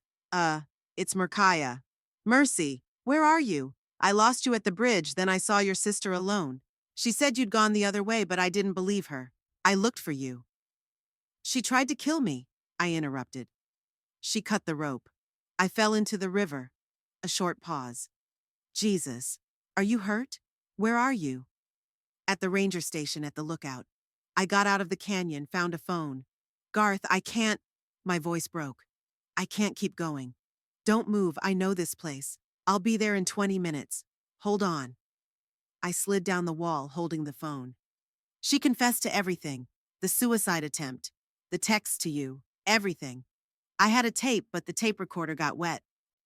It's Merkaya. Mercy, where are you? I lost you at the bridge, then I saw your sister alone. She said you'd gone the other way, but I didn't believe her. I looked for you. She tried to kill me, I interrupted. She cut the rope. I fell into the river. A short pause. Jesus, are you hurt? Where are you? At the ranger station at the lookout. I got out of the canyon, found a phone. Garth, I can't. My voice broke. I can't keep going. Don't move, I know this place. I'll be there in 20 minutes. Hold on. I slid down the wall, holding the phone. She confessed to everything. The suicide attempt. The text to you. Everything. I had a tape, but the tape recorder got wet.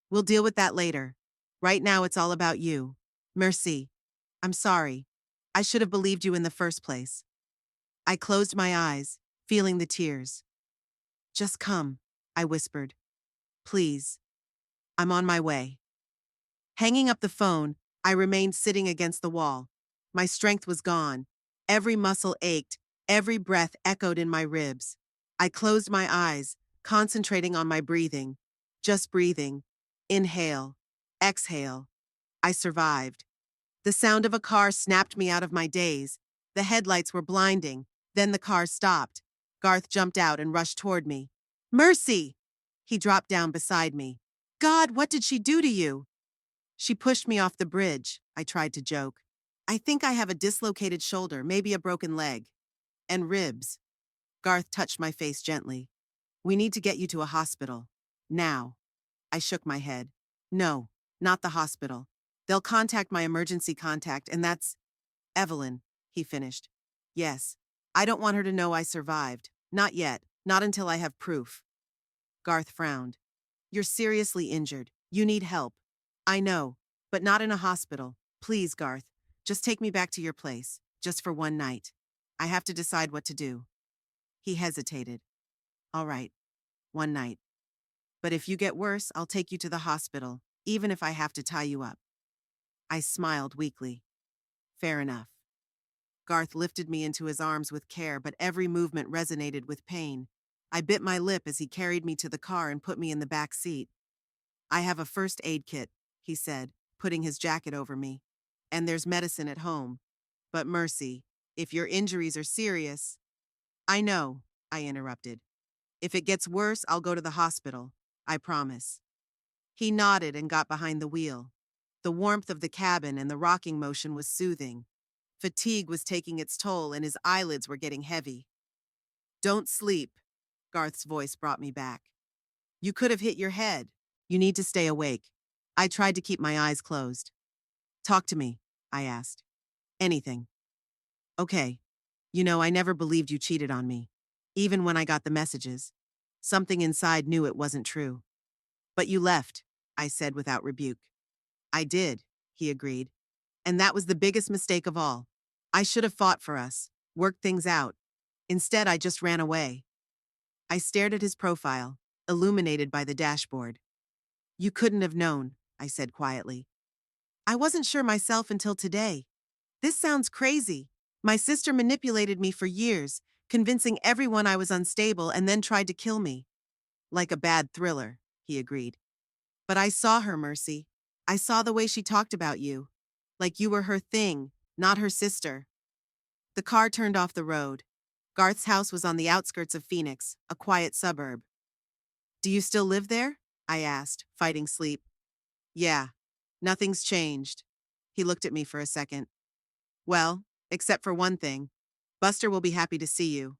We'll deal with that later. Right now, it's all about you. Merci. I'm sorry. I should have believed you in the first place. I closed my eyes, feeling the tears. Just come, I whispered. Please. I'm on my way. Hanging up the phone, I remained sitting against the wall. My strength was gone. Every muscle ached, every breath echoed in my ribs. I closed my eyes, concentrating on my breathing. Just breathing. Inhale. Exhale. I survived. The sound of a car snapped me out of my daze. The headlights were blinding. Then the car stopped. Garth jumped out and rushed toward me. Mercy! He dropped down beside me. God, what did she do to you? She pushed me off the bridge, I tried to joke. I think I have a dislocated shoulder, maybe a broken leg. And ribs. Garth touched my face gently. We need to get you to a hospital. Now. I shook my head. No, not the hospital. They'll contact my emergency contact, and that's Evelyn, he finished. Yes. I don't want her to know I survived. Not yet. Not until I have proof. Garth frowned. You're seriously injured. You need help. I know, but not in a hospital. Please, Garth, just take me back to your place, just for one night. I have to decide what to do. He hesitated. All right, one night. But if you get worse, I'll take you to the hospital, even if I have to tie you up. I smiled weakly. Fair enough. Garth lifted me into his arms with care, but every movement resonated with pain. I bit my lip as he carried me to the car and put me in the back seat. I have a first aid kit, he said, putting his jacket over me. And there's medicine at home. But Mercy, if your injuries are serious... I know, I interrupted. If it gets worse, I'll go to the hospital. I promise. He nodded and got behind the wheel. The warmth of the cabin and the rocking motion was soothing. Fatigue was taking its toll and his eyelids were getting heavy. Don't sleep, Garth's voice brought me back. You could have hit your head. You need to stay awake. I tried to keep my eyes closed. Talk to me, I asked. Anything. Okay. You know, I never believed you cheated on me. Even when I got the messages. Something inside knew it wasn't true. But you left, I said without rebuke. I did, he agreed. And that was the biggest mistake of all. I should have fought for us, worked things out. Instead, I just ran away. I stared at his profile, illuminated by the dashboard. You couldn't have known, I said quietly. I wasn't sure myself until today. This sounds crazy. My sister manipulated me for years, convincing everyone I was unstable and then tried to kill me. Like a bad thriller, he agreed. But I saw her, Mercy. I saw the way she talked about you. Like you were her thing, not her sister. The car turned off the road. Garth's house was on the outskirts of Phoenix, a quiet suburb. Do you still live there? I asked, fighting sleep. Yeah, nothing's changed. He looked at me for a second. Well, except for one thing. Buster will be happy to see you.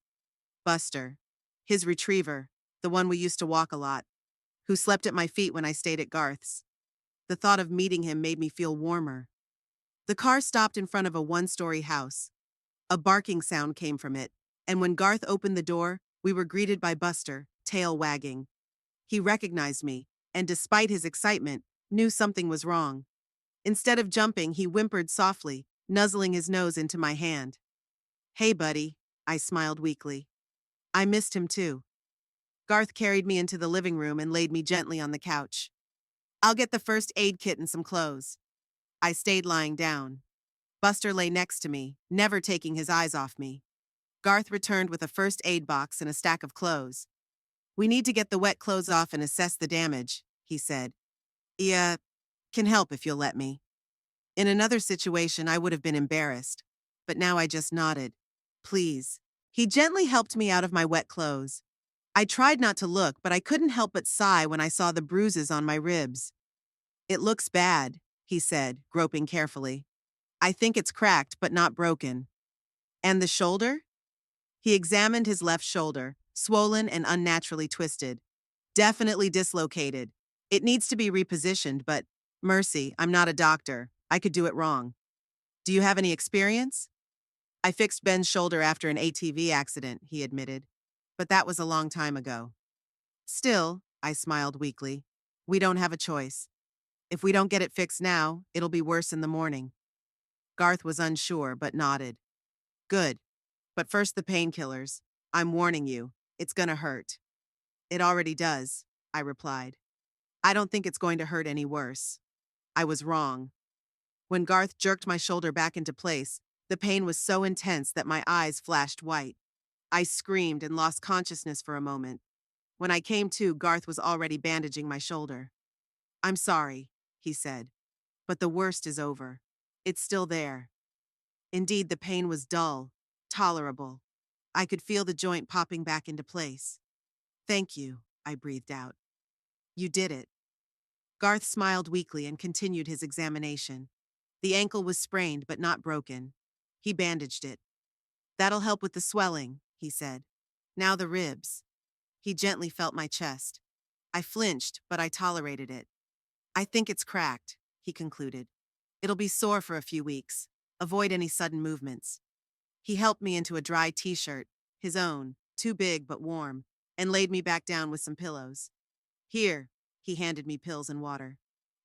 Buster. His retriever, the one we used to walk a lot, who slept at my feet when I stayed at Garth's. The thought of meeting him made me feel warmer. The car stopped in front of a one-story house. A barking sound came from it, and when Garth opened the door, we were greeted by Buster, tail wagging. He recognized me, and despite his excitement, knew something was wrong. Instead of jumping, he whimpered softly, nuzzling his nose into my hand. "Hey, buddy," I smiled weakly. I missed him too. Garth carried me into the living room and laid me gently on the couch. "I'll get the first aid kit and some clothes." I stayed lying down. Buster lay next to me, never taking his eyes off me. Garth returned with a first aid box and a stack of clothes. "We need to get the wet clothes off and assess the damage," he said. "Yeah, can help if you'll let me." In another situation, I would have been embarrassed, but now I just nodded. "Please." He gently helped me out of my wet clothes. I tried not to look, but I couldn't help but sigh when I saw the bruises on my ribs. "It looks bad," he said, groping carefully. "I think it's cracked, but not broken." "And the shoulder?" He examined his left shoulder, swollen and unnaturally twisted. "Definitely dislocated. It needs to be repositioned, but mercy, I'm not a doctor. I could do it wrong." "Do you have any experience?" "I fixed Ben's shoulder after an ATV accident," he admitted. "But that was a long time ago." "Still," I smiled weakly, "we don't have a choice. If we don't get it fixed now, it'll be worse in the morning." Garth was unsure, but nodded. "Good. But first the painkillers. I'm warning you, it's gonna hurt." "It already does," I replied. "I don't think it's going to hurt any worse." I was wrong. When Garth jerked my shoulder back into place, the pain was so intense that my eyes flashed white. I screamed and lost consciousness for a moment. When I came to, Garth was already bandaging my shoulder. "I'm sorry," he said, "but the worst is over. It's still there." Indeed, the pain was dull, tolerable. I could feel the joint popping back into place. "Thank you," I breathed out. "You did it." Garth smiled weakly and continued his examination. The ankle was sprained but not broken. He bandaged it. "That'll help with the swelling," he said. "Now the ribs." He gently felt my chest. I flinched, but I tolerated it. "I think it's cracked," he concluded. "It'll be sore for a few weeks. Avoid any sudden movements." He helped me into a dry t-shirt, his own, too big but warm, and laid me back down with some pillows. "Here," he handed me pills and water.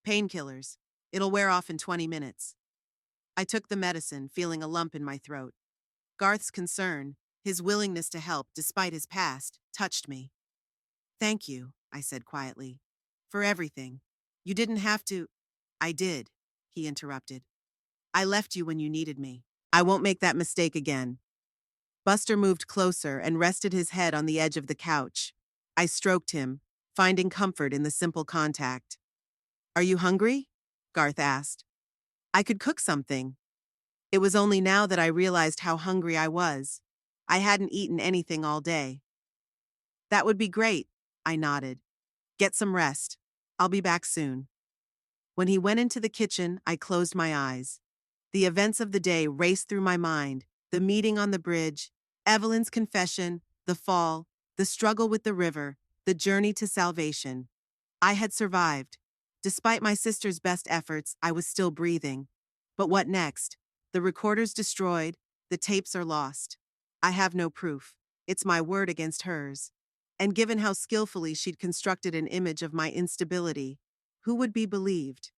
"Painkillers. It'll wear off in 20 minutes." I took the medicine, feeling a lump in my throat. Garth's concern, his willingness to help despite his past, touched me. "Thank you," I said quietly, "for everything. You didn't have to—" "I did," he interrupted. "I left you when you needed me. I won't make that mistake again." Buster moved closer and rested his head on the edge of the couch. I stroked him, finding comfort in the simple contact. "Are you hungry?" Garth asked. I could cook something. It was only now that I realized how hungry I was. I hadn't eaten anything all day. "That would be great," I nodded. "Get some rest. I'll be back soon." When he went into the kitchen, I closed my eyes. The events of the day raced through my mind: the meeting on the bridge, Evelyn's confession, the fall, the struggle with the river, the journey to salvation. I had survived. Despite my sister's best efforts, I was still breathing. But what next? The recorder's destroyed, the tapes are lost. I have no proof. It's my word against hers. And given how skillfully she'd constructed an image of my instability, who would be believed?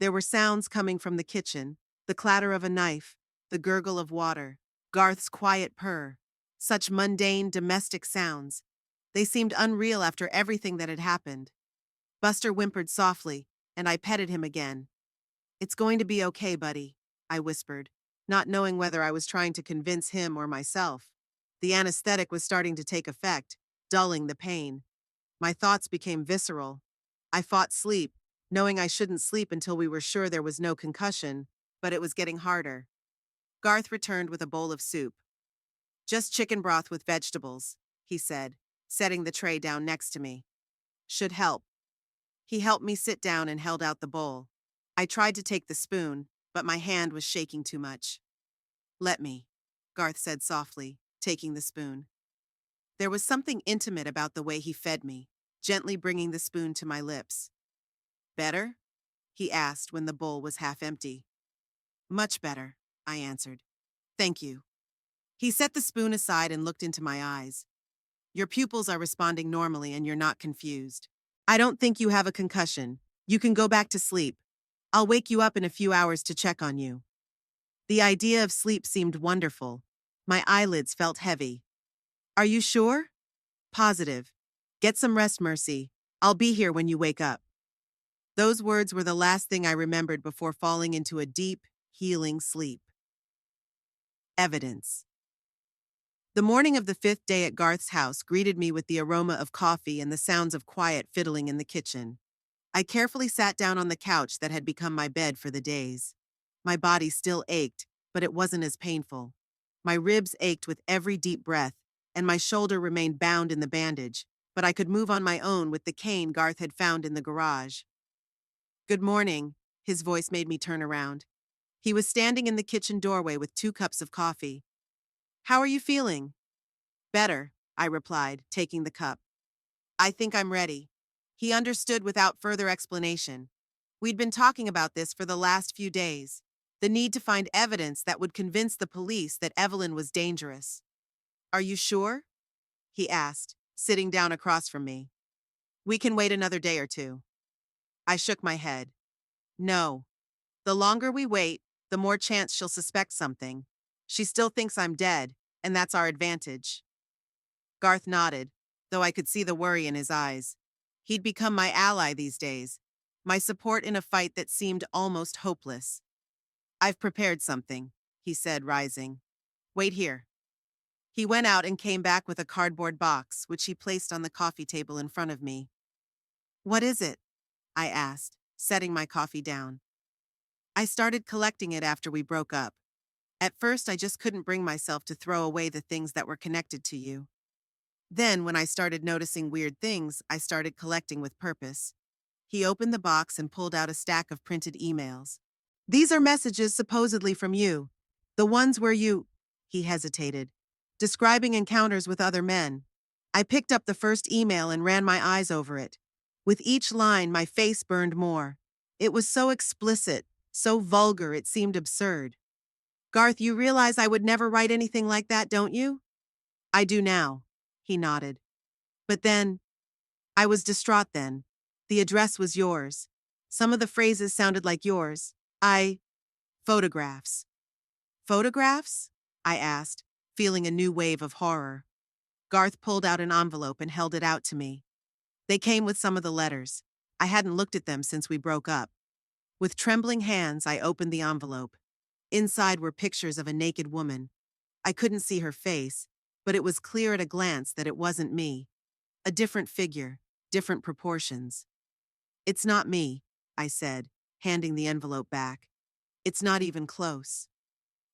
There were sounds coming from the kitchen, the clatter of a knife, the gurgle of water, Garth's quiet purr. Such mundane, domestic sounds. They seemed unreal after everything that had happened. Buster whimpered softly, and I petted him again. "It's going to be okay, buddy," I whispered, not knowing whether I was trying to convince him or myself. The anesthetic was starting to take effect, dulling the pain. My thoughts became visceral. I fought sleep, knowing I shouldn't sleep until we were sure there was no concussion, but it was getting harder. Garth returned with a bowl of soup. "Just chicken broth with vegetables," he said, setting the tray down next to me. "Should help." He helped me sit down and held out the bowl. I tried to take the spoon, but my hand was shaking too much. "Let me," Garth said softly, taking the spoon. There was something intimate about the way he fed me, gently bringing the spoon to my lips. Better? He asked when the bowl was half empty. Much better, I answered. Thank you. He set the spoon aside and looked into my eyes. Your pupils are responding normally and you're not confused. I don't think you have a concussion. You can go back to sleep. I'll wake you up in a few hours to check on you. The idea of sleep seemed wonderful. My eyelids felt heavy. Are you sure? Positive. Get some rest, Mercy. I'll be here when you wake up. Those words were the last thing I remembered before falling into a deep, healing sleep. Evidence. The morning of the 5th day at Garth's house greeted me with the aroma of coffee and the sounds of quiet fiddling in the kitchen. I carefully sat down on the couch that had become my bed for the days. My body still ached, but it wasn't as painful. My ribs ached with every deep breath, and my shoulder remained bound in the bandage, but I could move on my own with the cane Garth had found in the garage. Good morning, his voice made me turn around. He was standing in the kitchen doorway with 2 cups of coffee. How are you feeling? Better, I replied, taking the cup. I think I'm ready. He understood without further explanation. We'd been talking about this for the last few days. The need to find evidence that would convince the police that Evelyn was dangerous. Are you sure? He asked, sitting down across from me. We can wait another day or two. I shook my head. No. The longer we wait, the more chance she'll suspect something. She still thinks I'm dead, and that's our advantage. Garth nodded, though I could see the worry in his eyes. He'd become my ally these days, my support in a fight that seemed almost hopeless. I've prepared something, he said, rising. Wait here. He went out and came back with a cardboard box, which he placed on the coffee table in front of me. What is it? I asked, setting my coffee down. I started collecting it after we broke up. At first, I just couldn't bring myself to throw away the things that were connected to you. Then, when I started noticing weird things, I started collecting with purpose. He opened the box and pulled out a stack of printed emails. These are messages supposedly from you. The ones where you, he hesitated, describing encounters with other men. I picked up the first email and ran my eyes over it. With each line, my face burned more. It was so explicit, so vulgar, it seemed absurd. Garth, you realize I would never write anything like that, don't you? I do now, he nodded. But then, I was distraught then. The address was yours. Some of the phrases sounded like yours. Photographs. Photographs? I asked, feeling a new wave of horror. Garth pulled out an envelope and held it out to me. They came with some of the letters. I hadn't looked at them since we broke up. With trembling hands, I opened the envelope. Inside were pictures of a naked woman. I couldn't see her face, but it was clear at a glance that it wasn't me. A different figure, different proportions. It's not me, I said, handing the envelope back. It's not even close.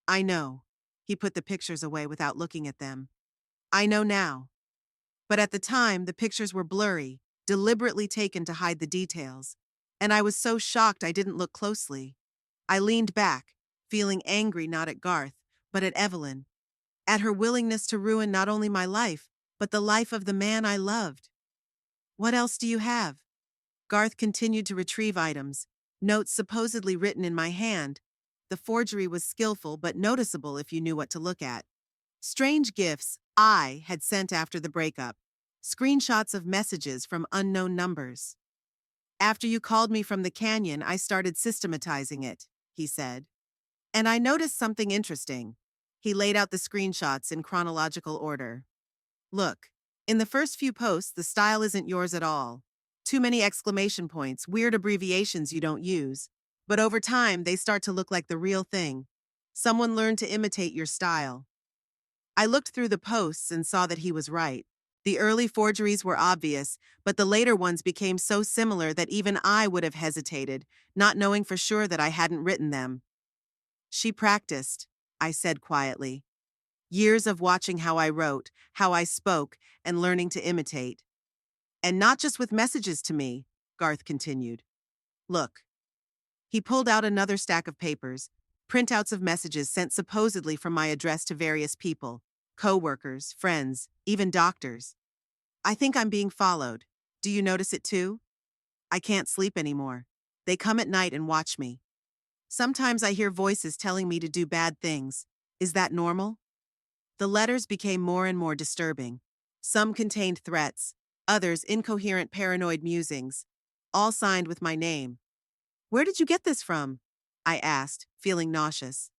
I know. He put the pictures away without looking at them. I know now. But at the time, the pictures were blurry, deliberately taken to hide the details. And I was so shocked I didn't look closely. I leaned back, feeling angry not at Garth, but at Evelyn. At her willingness to ruin not only my life, but the life of the man I loved. What else do you have? Garth continued to retrieve items, notes supposedly written in my hand. The forgery was skillful but noticeable if you knew what to look at. Strange gifts I had sent after the breakup. Screenshots of messages from unknown numbers. After you called me from the canyon, I started systematizing it, he said. And I noticed something interesting. He laid out the screenshots in chronological order. Look, in the first few posts, the style isn't yours at all. Too many exclamation points, weird abbreviations you don't use. But over time, they start to look like the real thing. Someone learned to imitate your style. I looked through the posts and saw that he was right. The early forgeries were obvious, but the later ones became so similar that even I would have hesitated, not knowing for sure that I hadn't written them. She practiced, I said quietly. Years of watching how I wrote, how I spoke, and learning to imitate. And not just with messages to me, Garth continued. Look. He pulled out another stack of papers, printouts of messages sent supposedly from my address to various people, coworkers, friends, even doctors. I think I'm being followed. Do you notice it too? I can't sleep anymore. They come at night and watch me. Sometimes I hear voices telling me to do bad things. Is that normal? The letters became more and more disturbing. Some contained threats, others incoherent paranoid musings, all signed with my name. Where did you get this from? I asked, feeling nauseous.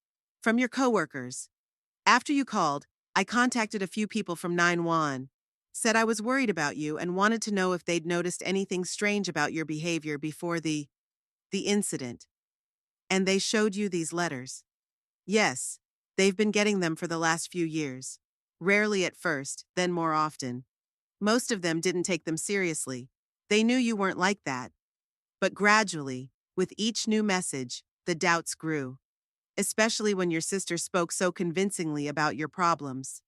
From your coworkers. After you called, I contacted a few people from 911. Said I was worried about you and wanted to know if they'd noticed anything strange about your behavior before the incident. And they showed you these letters. Yes, they've been getting them for the last few years. Rarely at first, then more often. Most of them didn't take them seriously. They knew you weren't like that. But gradually, with each new message, the doubts grew. Especially when your sister spoke so convincingly about your problems.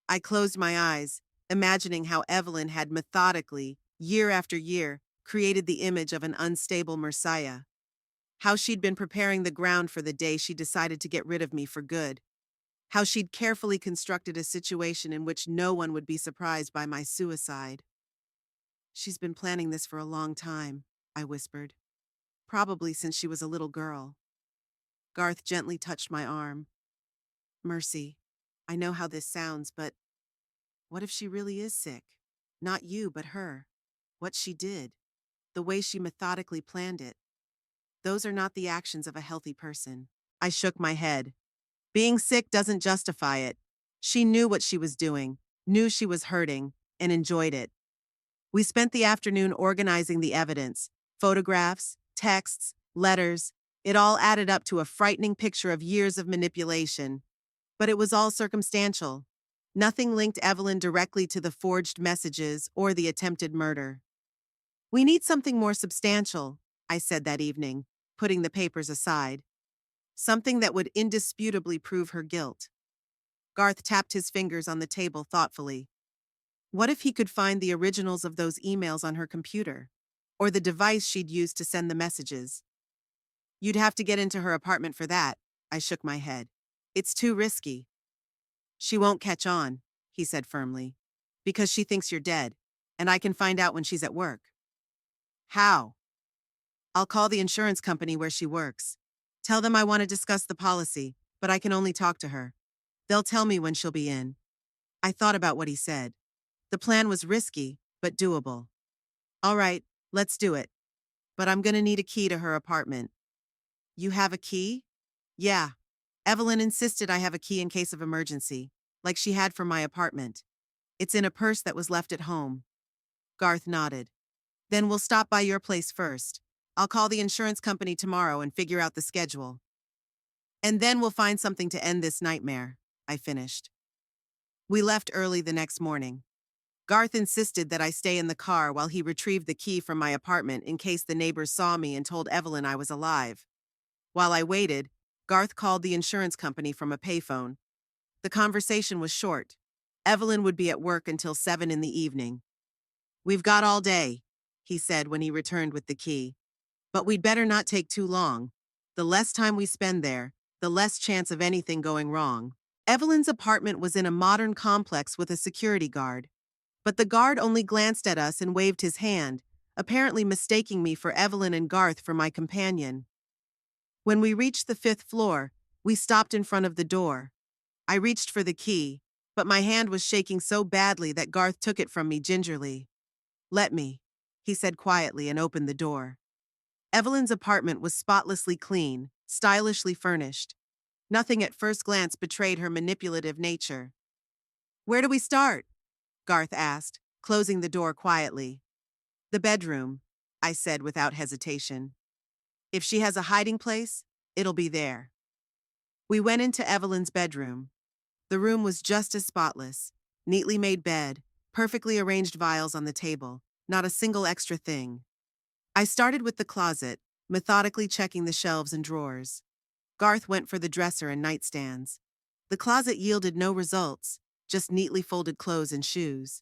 I closed my eyes, imagining how Evelyn had methodically, year after year, created the image of an unstable Messiah. How she'd been preparing the ground for the day she decided to get rid of me for good. How she'd carefully constructed a situation in which no one would be surprised by my suicide. She's been planning this for a long time, I whispered. Probably since she was a little girl. Garth gently touched my arm. Mercy, I know how this sounds, but what if she really is sick? Not you, but her. What she did. The way she methodically planned it. Those are not the actions of a healthy person. I shook my head. Being sick doesn't justify it. She knew what she was doing, knew she was hurting, and enjoyed it. We spent the afternoon organizing the evidence. Photographs, texts, letters. It all added up to a frightening picture of years of manipulation. But it was all circumstantial. Nothing linked Evelyn directly to the forged messages or the attempted murder. We need something more substantial, I said that evening, putting the papers aside. Something that would indisputably prove her guilt. Garth tapped his fingers on the table thoughtfully. What if he could find the originals of those emails on her computer? Or the device she'd used to send the messages? You'd have to get into her apartment for that, I shook my head. It's too risky. She won't catch on, he said firmly. Because she thinks you're dead, and I can find out when she's at work. How? I'll call the insurance company where she works. Tell them I want to discuss the policy, but I can only talk to her. They'll tell me when she'll be in. I thought about what he said. The plan was risky, but doable. All right, let's do it. But I'm gonna need a key to her apartment. You have a key? Yeah. Evelyn insisted I have a key in case of emergency, like she had for my apartment. It's in a purse that was left at home. Garth nodded. Then we'll stop by your place first. I'll call the insurance company tomorrow and figure out the schedule. And then we'll find something to end this nightmare, I finished. We left early the next morning. Garth insisted that I stay in the car while he retrieved the key from my apartment in case the neighbors saw me and told Evelyn I was alive. While I waited, Garth called the insurance company from a payphone. The conversation was short. Evelyn would be at work until 7 in the evening. We've got all day, he said when he returned with the key. But we'd better not take too long. The less time we spend there, the less chance of anything going wrong. Evelyn's apartment was in a modern complex with a security guard. But the guard only glanced at us and waved his hand, apparently mistaking me for Evelyn and Garth for my companion. When we reached the 5th floor, we stopped in front of the door. I reached for the key, but my hand was shaking so badly that Garth took it from me gingerly. Let me, he said quietly and opened the door. Evelyn's apartment was spotlessly clean, stylishly furnished. Nothing at first glance betrayed her manipulative nature. Where do we start? Garth asked, closing the door quietly. The bedroom, I said without hesitation. If she has a hiding place, it'll be there. We went into Evelyn's bedroom. The room was just as spotless. Neatly made bed, perfectly arranged vials on the table, not a single extra thing. I started with the closet, methodically checking the shelves and drawers. Garth went for the dresser and nightstands. The closet yielded no results, just neatly folded clothes and shoes.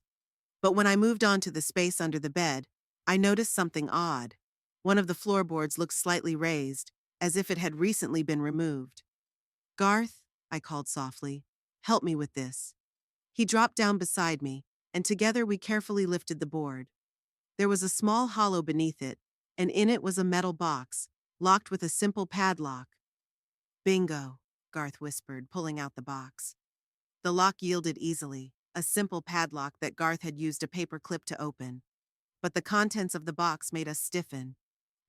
But when I moved on to the space under the bed, I noticed something odd. One of the floorboards looked slightly raised, as if it had recently been removed. Garth, I called softly, help me with this. He dropped down beside me, and together we carefully lifted the board. There was a small hollow beneath it, and in it was a metal box, locked with a simple padlock. Bingo, Garth whispered, pulling out the box. The lock yielded easily, a simple padlock that Garth had used a paper clip to open. But the contents of the box made us stiffen.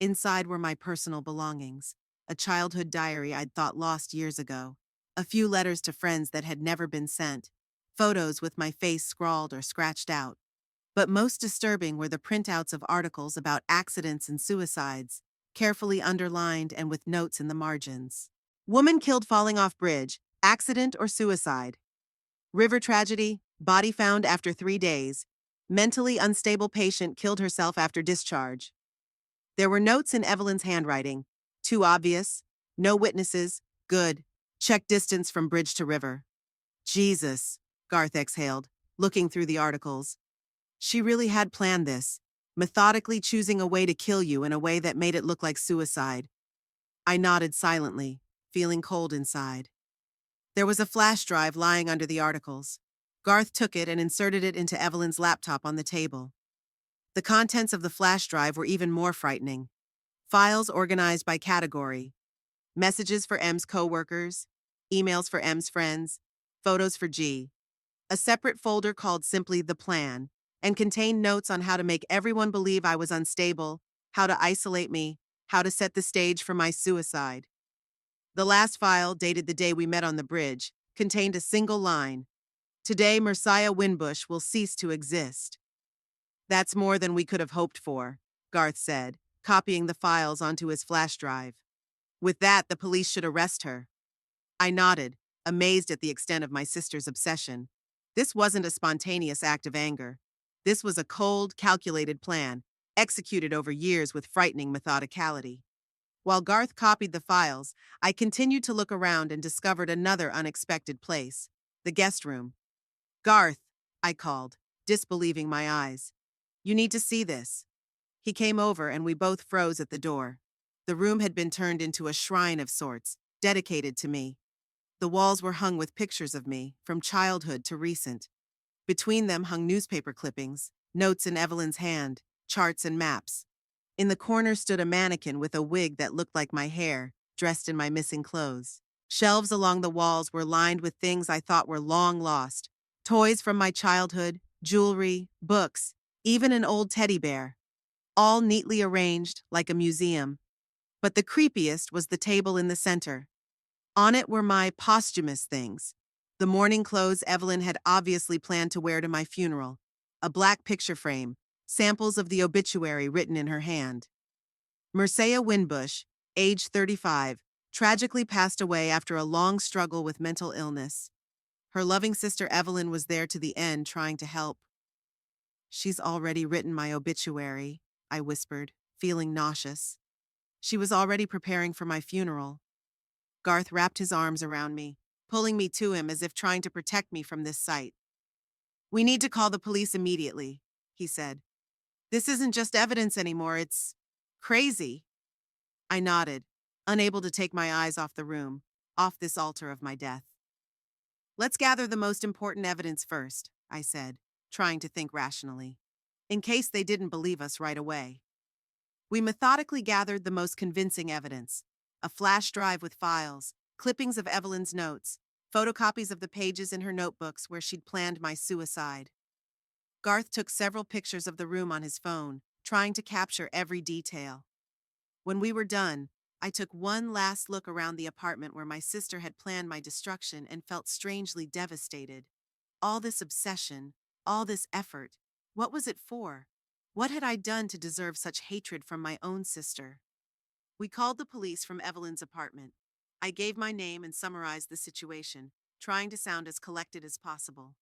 Inside were my personal belongings, a childhood diary I'd thought lost years ago, a few letters to friends that had never been sent, photos with my face scrawled or scratched out. But most disturbing were the printouts of articles about accidents and suicides, carefully underlined and with notes in the margins. Woman killed falling off bridge, accident or suicide. River tragedy, body found after 3 days. Mentally unstable patient killed herself after discharge. There were notes in Evelyn's handwriting. Too obvious. No witnesses. Good. Check distance from bridge to river. Jesus, Garth exhaled, looking through the articles. She really had planned this, methodically choosing a way to kill you in a way that made it look like suicide. I nodded silently, feeling cold inside. There was a flash drive lying under the articles. Garth took it and inserted it into Evelyn's laptop on the table. The contents of the flash drive were even more frightening. Files organized by category. Messages for M's coworkers, emails for M's friends, photos for G. A separate folder called simply The Plan, and contained notes on how to make everyone believe I was unstable, how to isolate me, how to set the stage for my suicide. The last file, dated the day we met on the bridge, contained a single line. Today, Messiah Winbush will cease to exist. That's more than we could have hoped for, Garth said, copying the files onto his flash drive. With that, the police should arrest her. I nodded, amazed at the extent of my sister's obsession. This wasn't a spontaneous act of anger. This was a cold, calculated plan, executed over years with frightening methodicality. While Garth copied the files, I continued to look around and discovered another unexpected place, the guest room. Garth, I called, disbelieving my eyes. You need to see this. He came over and we both froze at the door. The room had been turned into a shrine of sorts, dedicated to me. The walls were hung with pictures of me, from childhood to recent. Between them hung newspaper clippings, notes in Evelyn's hand, charts and maps. In the corner stood a mannequin with a wig that looked like my hair, dressed in my missing clothes. Shelves along the walls were lined with things I thought were long lost. Toys from my childhood, jewelry, books, even an old teddy bear. All neatly arranged, like a museum. But the creepiest was the table in the center. On it were my posthumous things. The mourning clothes Evelyn had obviously planned to wear to my funeral. A black picture frame, samples of the obituary written in her hand. Messiah Winbush, age 35, tragically passed away after a long struggle with mental illness. Her loving sister Evelyn was there to the end, trying to help. She's already written my obituary, I whispered, feeling nauseous. She was already preparing for my funeral. Garth wrapped his arms around me, pulling me to him as if trying to protect me from this sight. We need to call the police immediately, he said. This isn't just evidence anymore, it's crazy. I nodded, unable to take my eyes off the room, off this altar of my death. Let's gather the most important evidence first, I said, trying to think rationally, in case they didn't believe us right away. We methodically gathered the most convincing evidence: a flash drive with files, clippings of Evelyn's notes, photocopies of the pages in her notebooks where she'd planned my suicide. Garth took several pictures of the room on his phone, trying to capture every detail. When we were done, I took one last look around the apartment where my sister had planned my destruction and felt strangely devastated. All this obsession, all this effort, what was it for? What had I done to deserve such hatred from my own sister? We called the police from Evelyn's apartment. I gave my name and summarized the situation, trying to sound as collected as possible.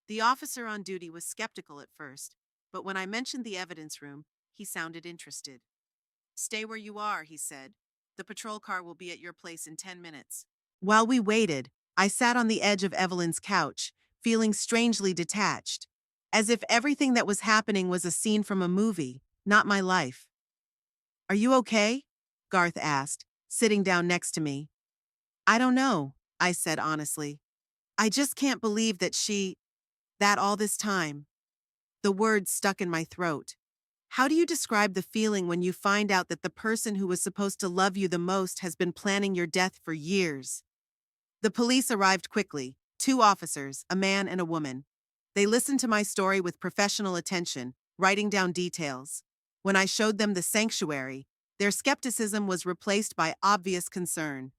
The officer on duty was skeptical at first, but when I mentioned the evidence room, he sounded interested. Stay where you are, he said. The patrol car will be at your place in 10 minutes. While we waited, I sat on the edge of Evelyn's couch, feeling strangely detached, as if everything that was happening was a scene from a movie, not my life. Are you okay? Garth asked, sitting down next to me. I don't know, I said honestly. I just can't believe that she... That all this time. The words stuck in my throat. How do you describe the feeling when you find out that the person who was supposed to love you the most has been planning your death for years? The police arrived quickly, 2 officers, a man and a woman. They listened to my story with professional attention, writing down details. When I showed them the sanctuary, their skepticism was replaced by obvious concern.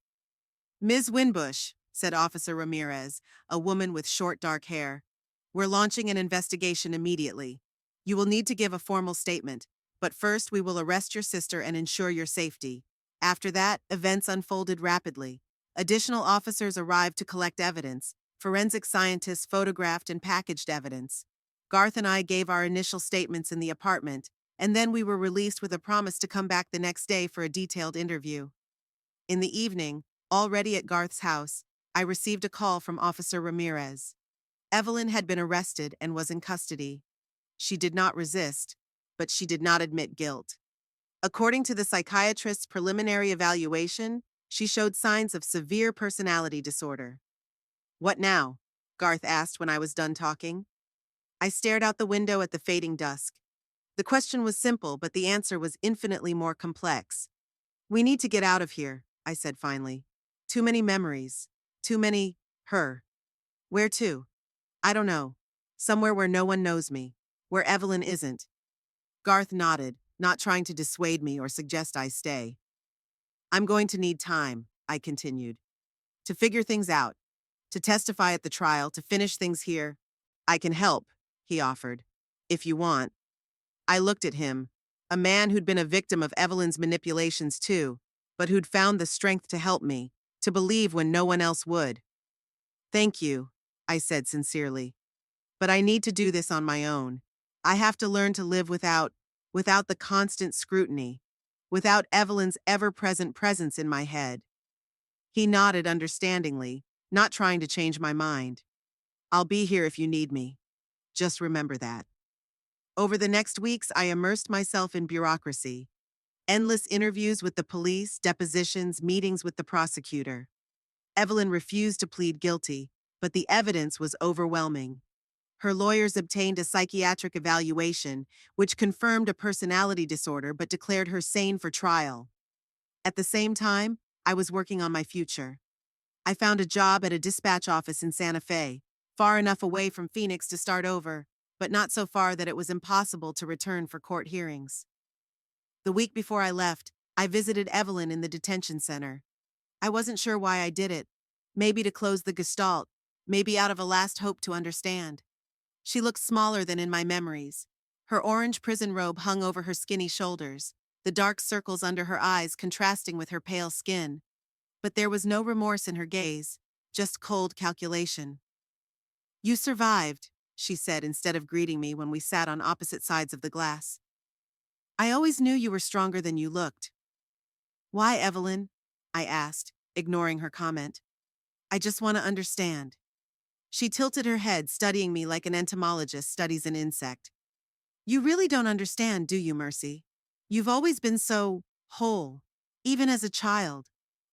Ms. Winbush, said Officer Ramirez, a woman with short dark hair, we're launching an investigation immediately. You will need to give a formal statement, but first we will arrest your sister and ensure your safety. After that, events unfolded rapidly. Additional officers arrived to collect evidence. Forensic scientists photographed and packaged evidence. Garth and I gave our initial statements in the apartment, and then we were released with a promise to come back the next day for a detailed interview. In the evening, already at Garth's house, I received a call from Officer Ramirez. Evelyn had been arrested and was in custody. She did not resist, but she did not admit guilt. According to the psychiatrist's preliminary evaluation, she showed signs of severe personality disorder. What now? Garth asked when I was done talking. I stared out the window at the fading dusk. The question was simple, but the answer was infinitely more complex. We need to get out of here, I said finally. Too many memories. Too many her. Where to? I don't know. Somewhere where no one knows me. Where Evelyn isn't. Garth nodded, not trying to dissuade me or suggest I stay. I'm going to need time, I continued. To figure things out. To testify at the trial, to finish things here. I can help, he offered. If you want. I looked at him, a man who'd been a victim of Evelyn's manipulations too, but who'd found the strength to help me, to believe when no one else would. Thank you, I said sincerely. But I need to do this on my own. I have to learn to live without the constant scrutiny, without Evelyn's ever-present presence in my head. He nodded understandingly, not trying to change my mind. I'll be here if you need me. Just remember that. Over the next weeks, I immersed myself in bureaucracy. Endless interviews with the police, depositions, meetings with the prosecutor. Evelyn refused to plead guilty, but the evidence was overwhelming. Her lawyers obtained a psychiatric evaluation, which confirmed a personality disorder but declared her sane for trial. At the same time, I was working on my future. I found a job at a dispatch office in Santa Fe, far enough away from Phoenix to start over, but not so far that it was impossible to return for court hearings. The week before I left, I visited Evelyn in the detention center. I wasn't sure why I did it. Maybe to close the gestalt, maybe out of a last hope to understand. She looked smaller than in my memories. Her orange prison robe hung over her skinny shoulders, the dark circles under her eyes contrasting with her pale skin. But there was no remorse in her gaze, just cold calculation. You survived, she said instead of greeting me when we sat on opposite sides of the glass. I always knew you were stronger than you looked. Why, Evelyn? I asked, ignoring her comment. I just want to understand. She tilted her head, studying me like an entomologist studies an insect. You really don't understand, do you, Mercy? You've always been so whole, even as a child.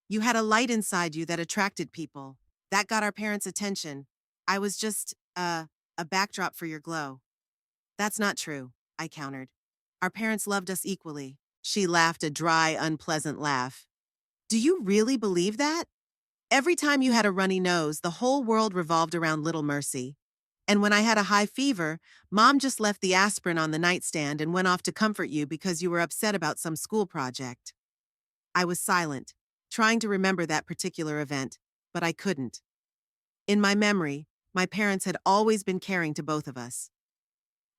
You had a light inside you that attracted people. That got our parents' attention. I was just, a backdrop for your glow. That's not true, I countered. Our parents loved us equally. She laughed a dry, unpleasant laugh. Do you really believe that? Every time you had a runny nose, the whole world revolved around little Mercy. And when I had a high fever, Mom just left the aspirin on the nightstand and went off to comfort you because you were upset about some school project. I was silent, trying to remember that particular event, but I couldn't. In my memory, my parents had always been caring to both of us.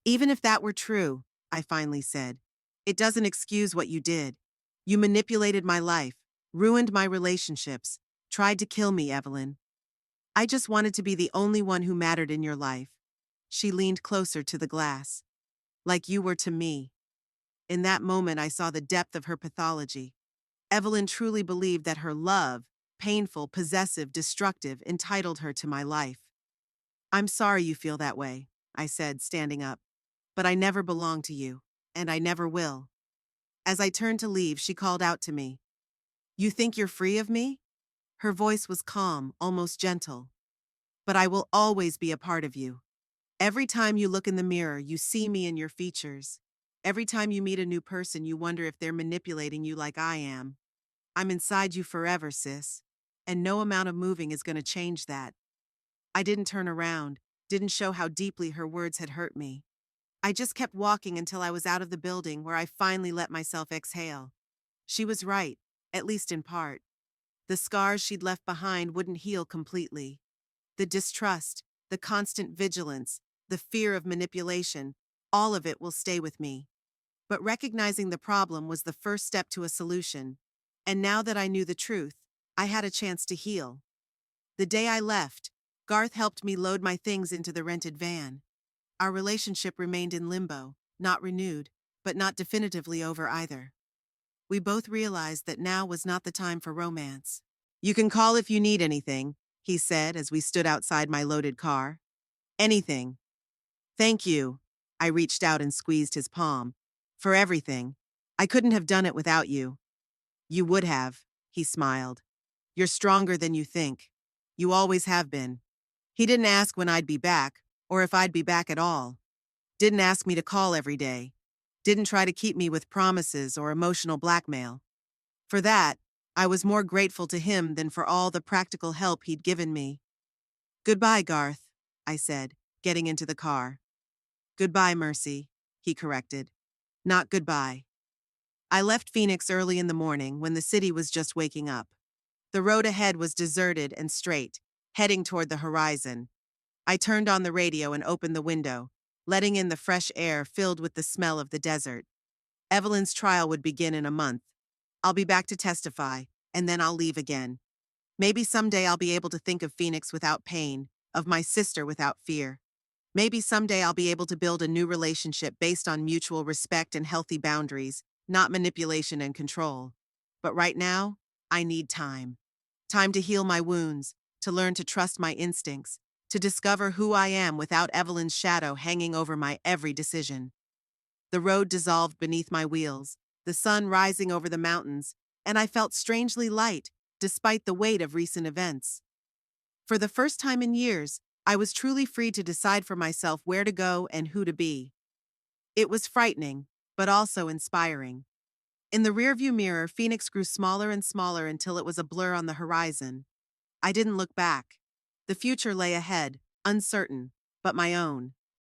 Even if that were true, I finally said, it doesn't excuse what you did. You manipulated my life, ruined my relationships, tried to kill me, Evelyn. I just wanted to be the only one who mattered in your life. She leaned closer to the glass. Like you were to me. In that moment, I saw the depth of her pathology. Evelyn truly believed that her love, painful, possessive, destructive, entitled her to my life. I'm sorry you feel that way, I said, standing up. But I never belonged to you, and I never will. As I turned to leave, she called out to me. You think you're free of me? Her voice was calm, almost gentle. But I will always be a part of you. Every time you look in the mirror, you see me in your features. Every time you meet a new person, you wonder if they're manipulating you like I am. I'm inside you forever, sis. And no amount of moving is going to change that. I didn't turn around, didn't show how deeply her words had hurt me. I just kept walking until I was out of the building where I finally let myself exhale. She was right, at least in part. The scars she'd left behind wouldn't heal completely. The distrust, the constant vigilance, the fear of manipulation, all of it will stay with me. But recognizing the problem was the first step to a solution. And now that I knew the truth, I had a chance to heal. The day I left, Garth helped me load my things into the rented van. Our relationship remained in limbo, not renewed, but not definitively over either. We both realized that now was not the time for romance. You can call if you need anything, he said as we stood outside my loaded car. Anything. Thank you. I reached out and squeezed his palm. For everything. I couldn't have done it without you. You would have, he smiled. You're stronger than you think. You always have been. He didn't ask when I'd be back, or if I'd be back at all. Didn't ask me to call every day. Didn't try to keep me with promises or emotional blackmail. For that, I was more grateful to him than for all the practical help he'd given me. Goodbye, Garth, I said, getting into the car. Goodbye, Mercy, he corrected. Not goodbye. I left Phoenix early in the morning when the city was just waking up. The road ahead was deserted and straight, heading toward the horizon. I turned on the radio and opened the window, letting in the fresh air filled with the smell of the desert. Evelyn's trial would begin in a month. I'll be back to testify, and then I'll leave again. Maybe someday I'll be able to think of Phoenix without pain, of my sister without fear. Maybe someday I'll be able to build a new relationship based on mutual respect and healthy boundaries, not manipulation and control. But right now, I need time. Time to heal my wounds, to learn to trust my instincts, to discover who I am without Evelyn's shadow hanging over my every decision. The road dissolved beneath my wheels, the sun rising over the mountains, and I felt strangely light, despite the weight of recent events. For the first time in years, I was truly free to decide for myself where to go and who to be. It was frightening, but also inspiring. In the rearview mirror, Phoenix grew smaller and smaller until it was a blur on the horizon. I didn't look back. The future lay ahead, uncertain, but my own.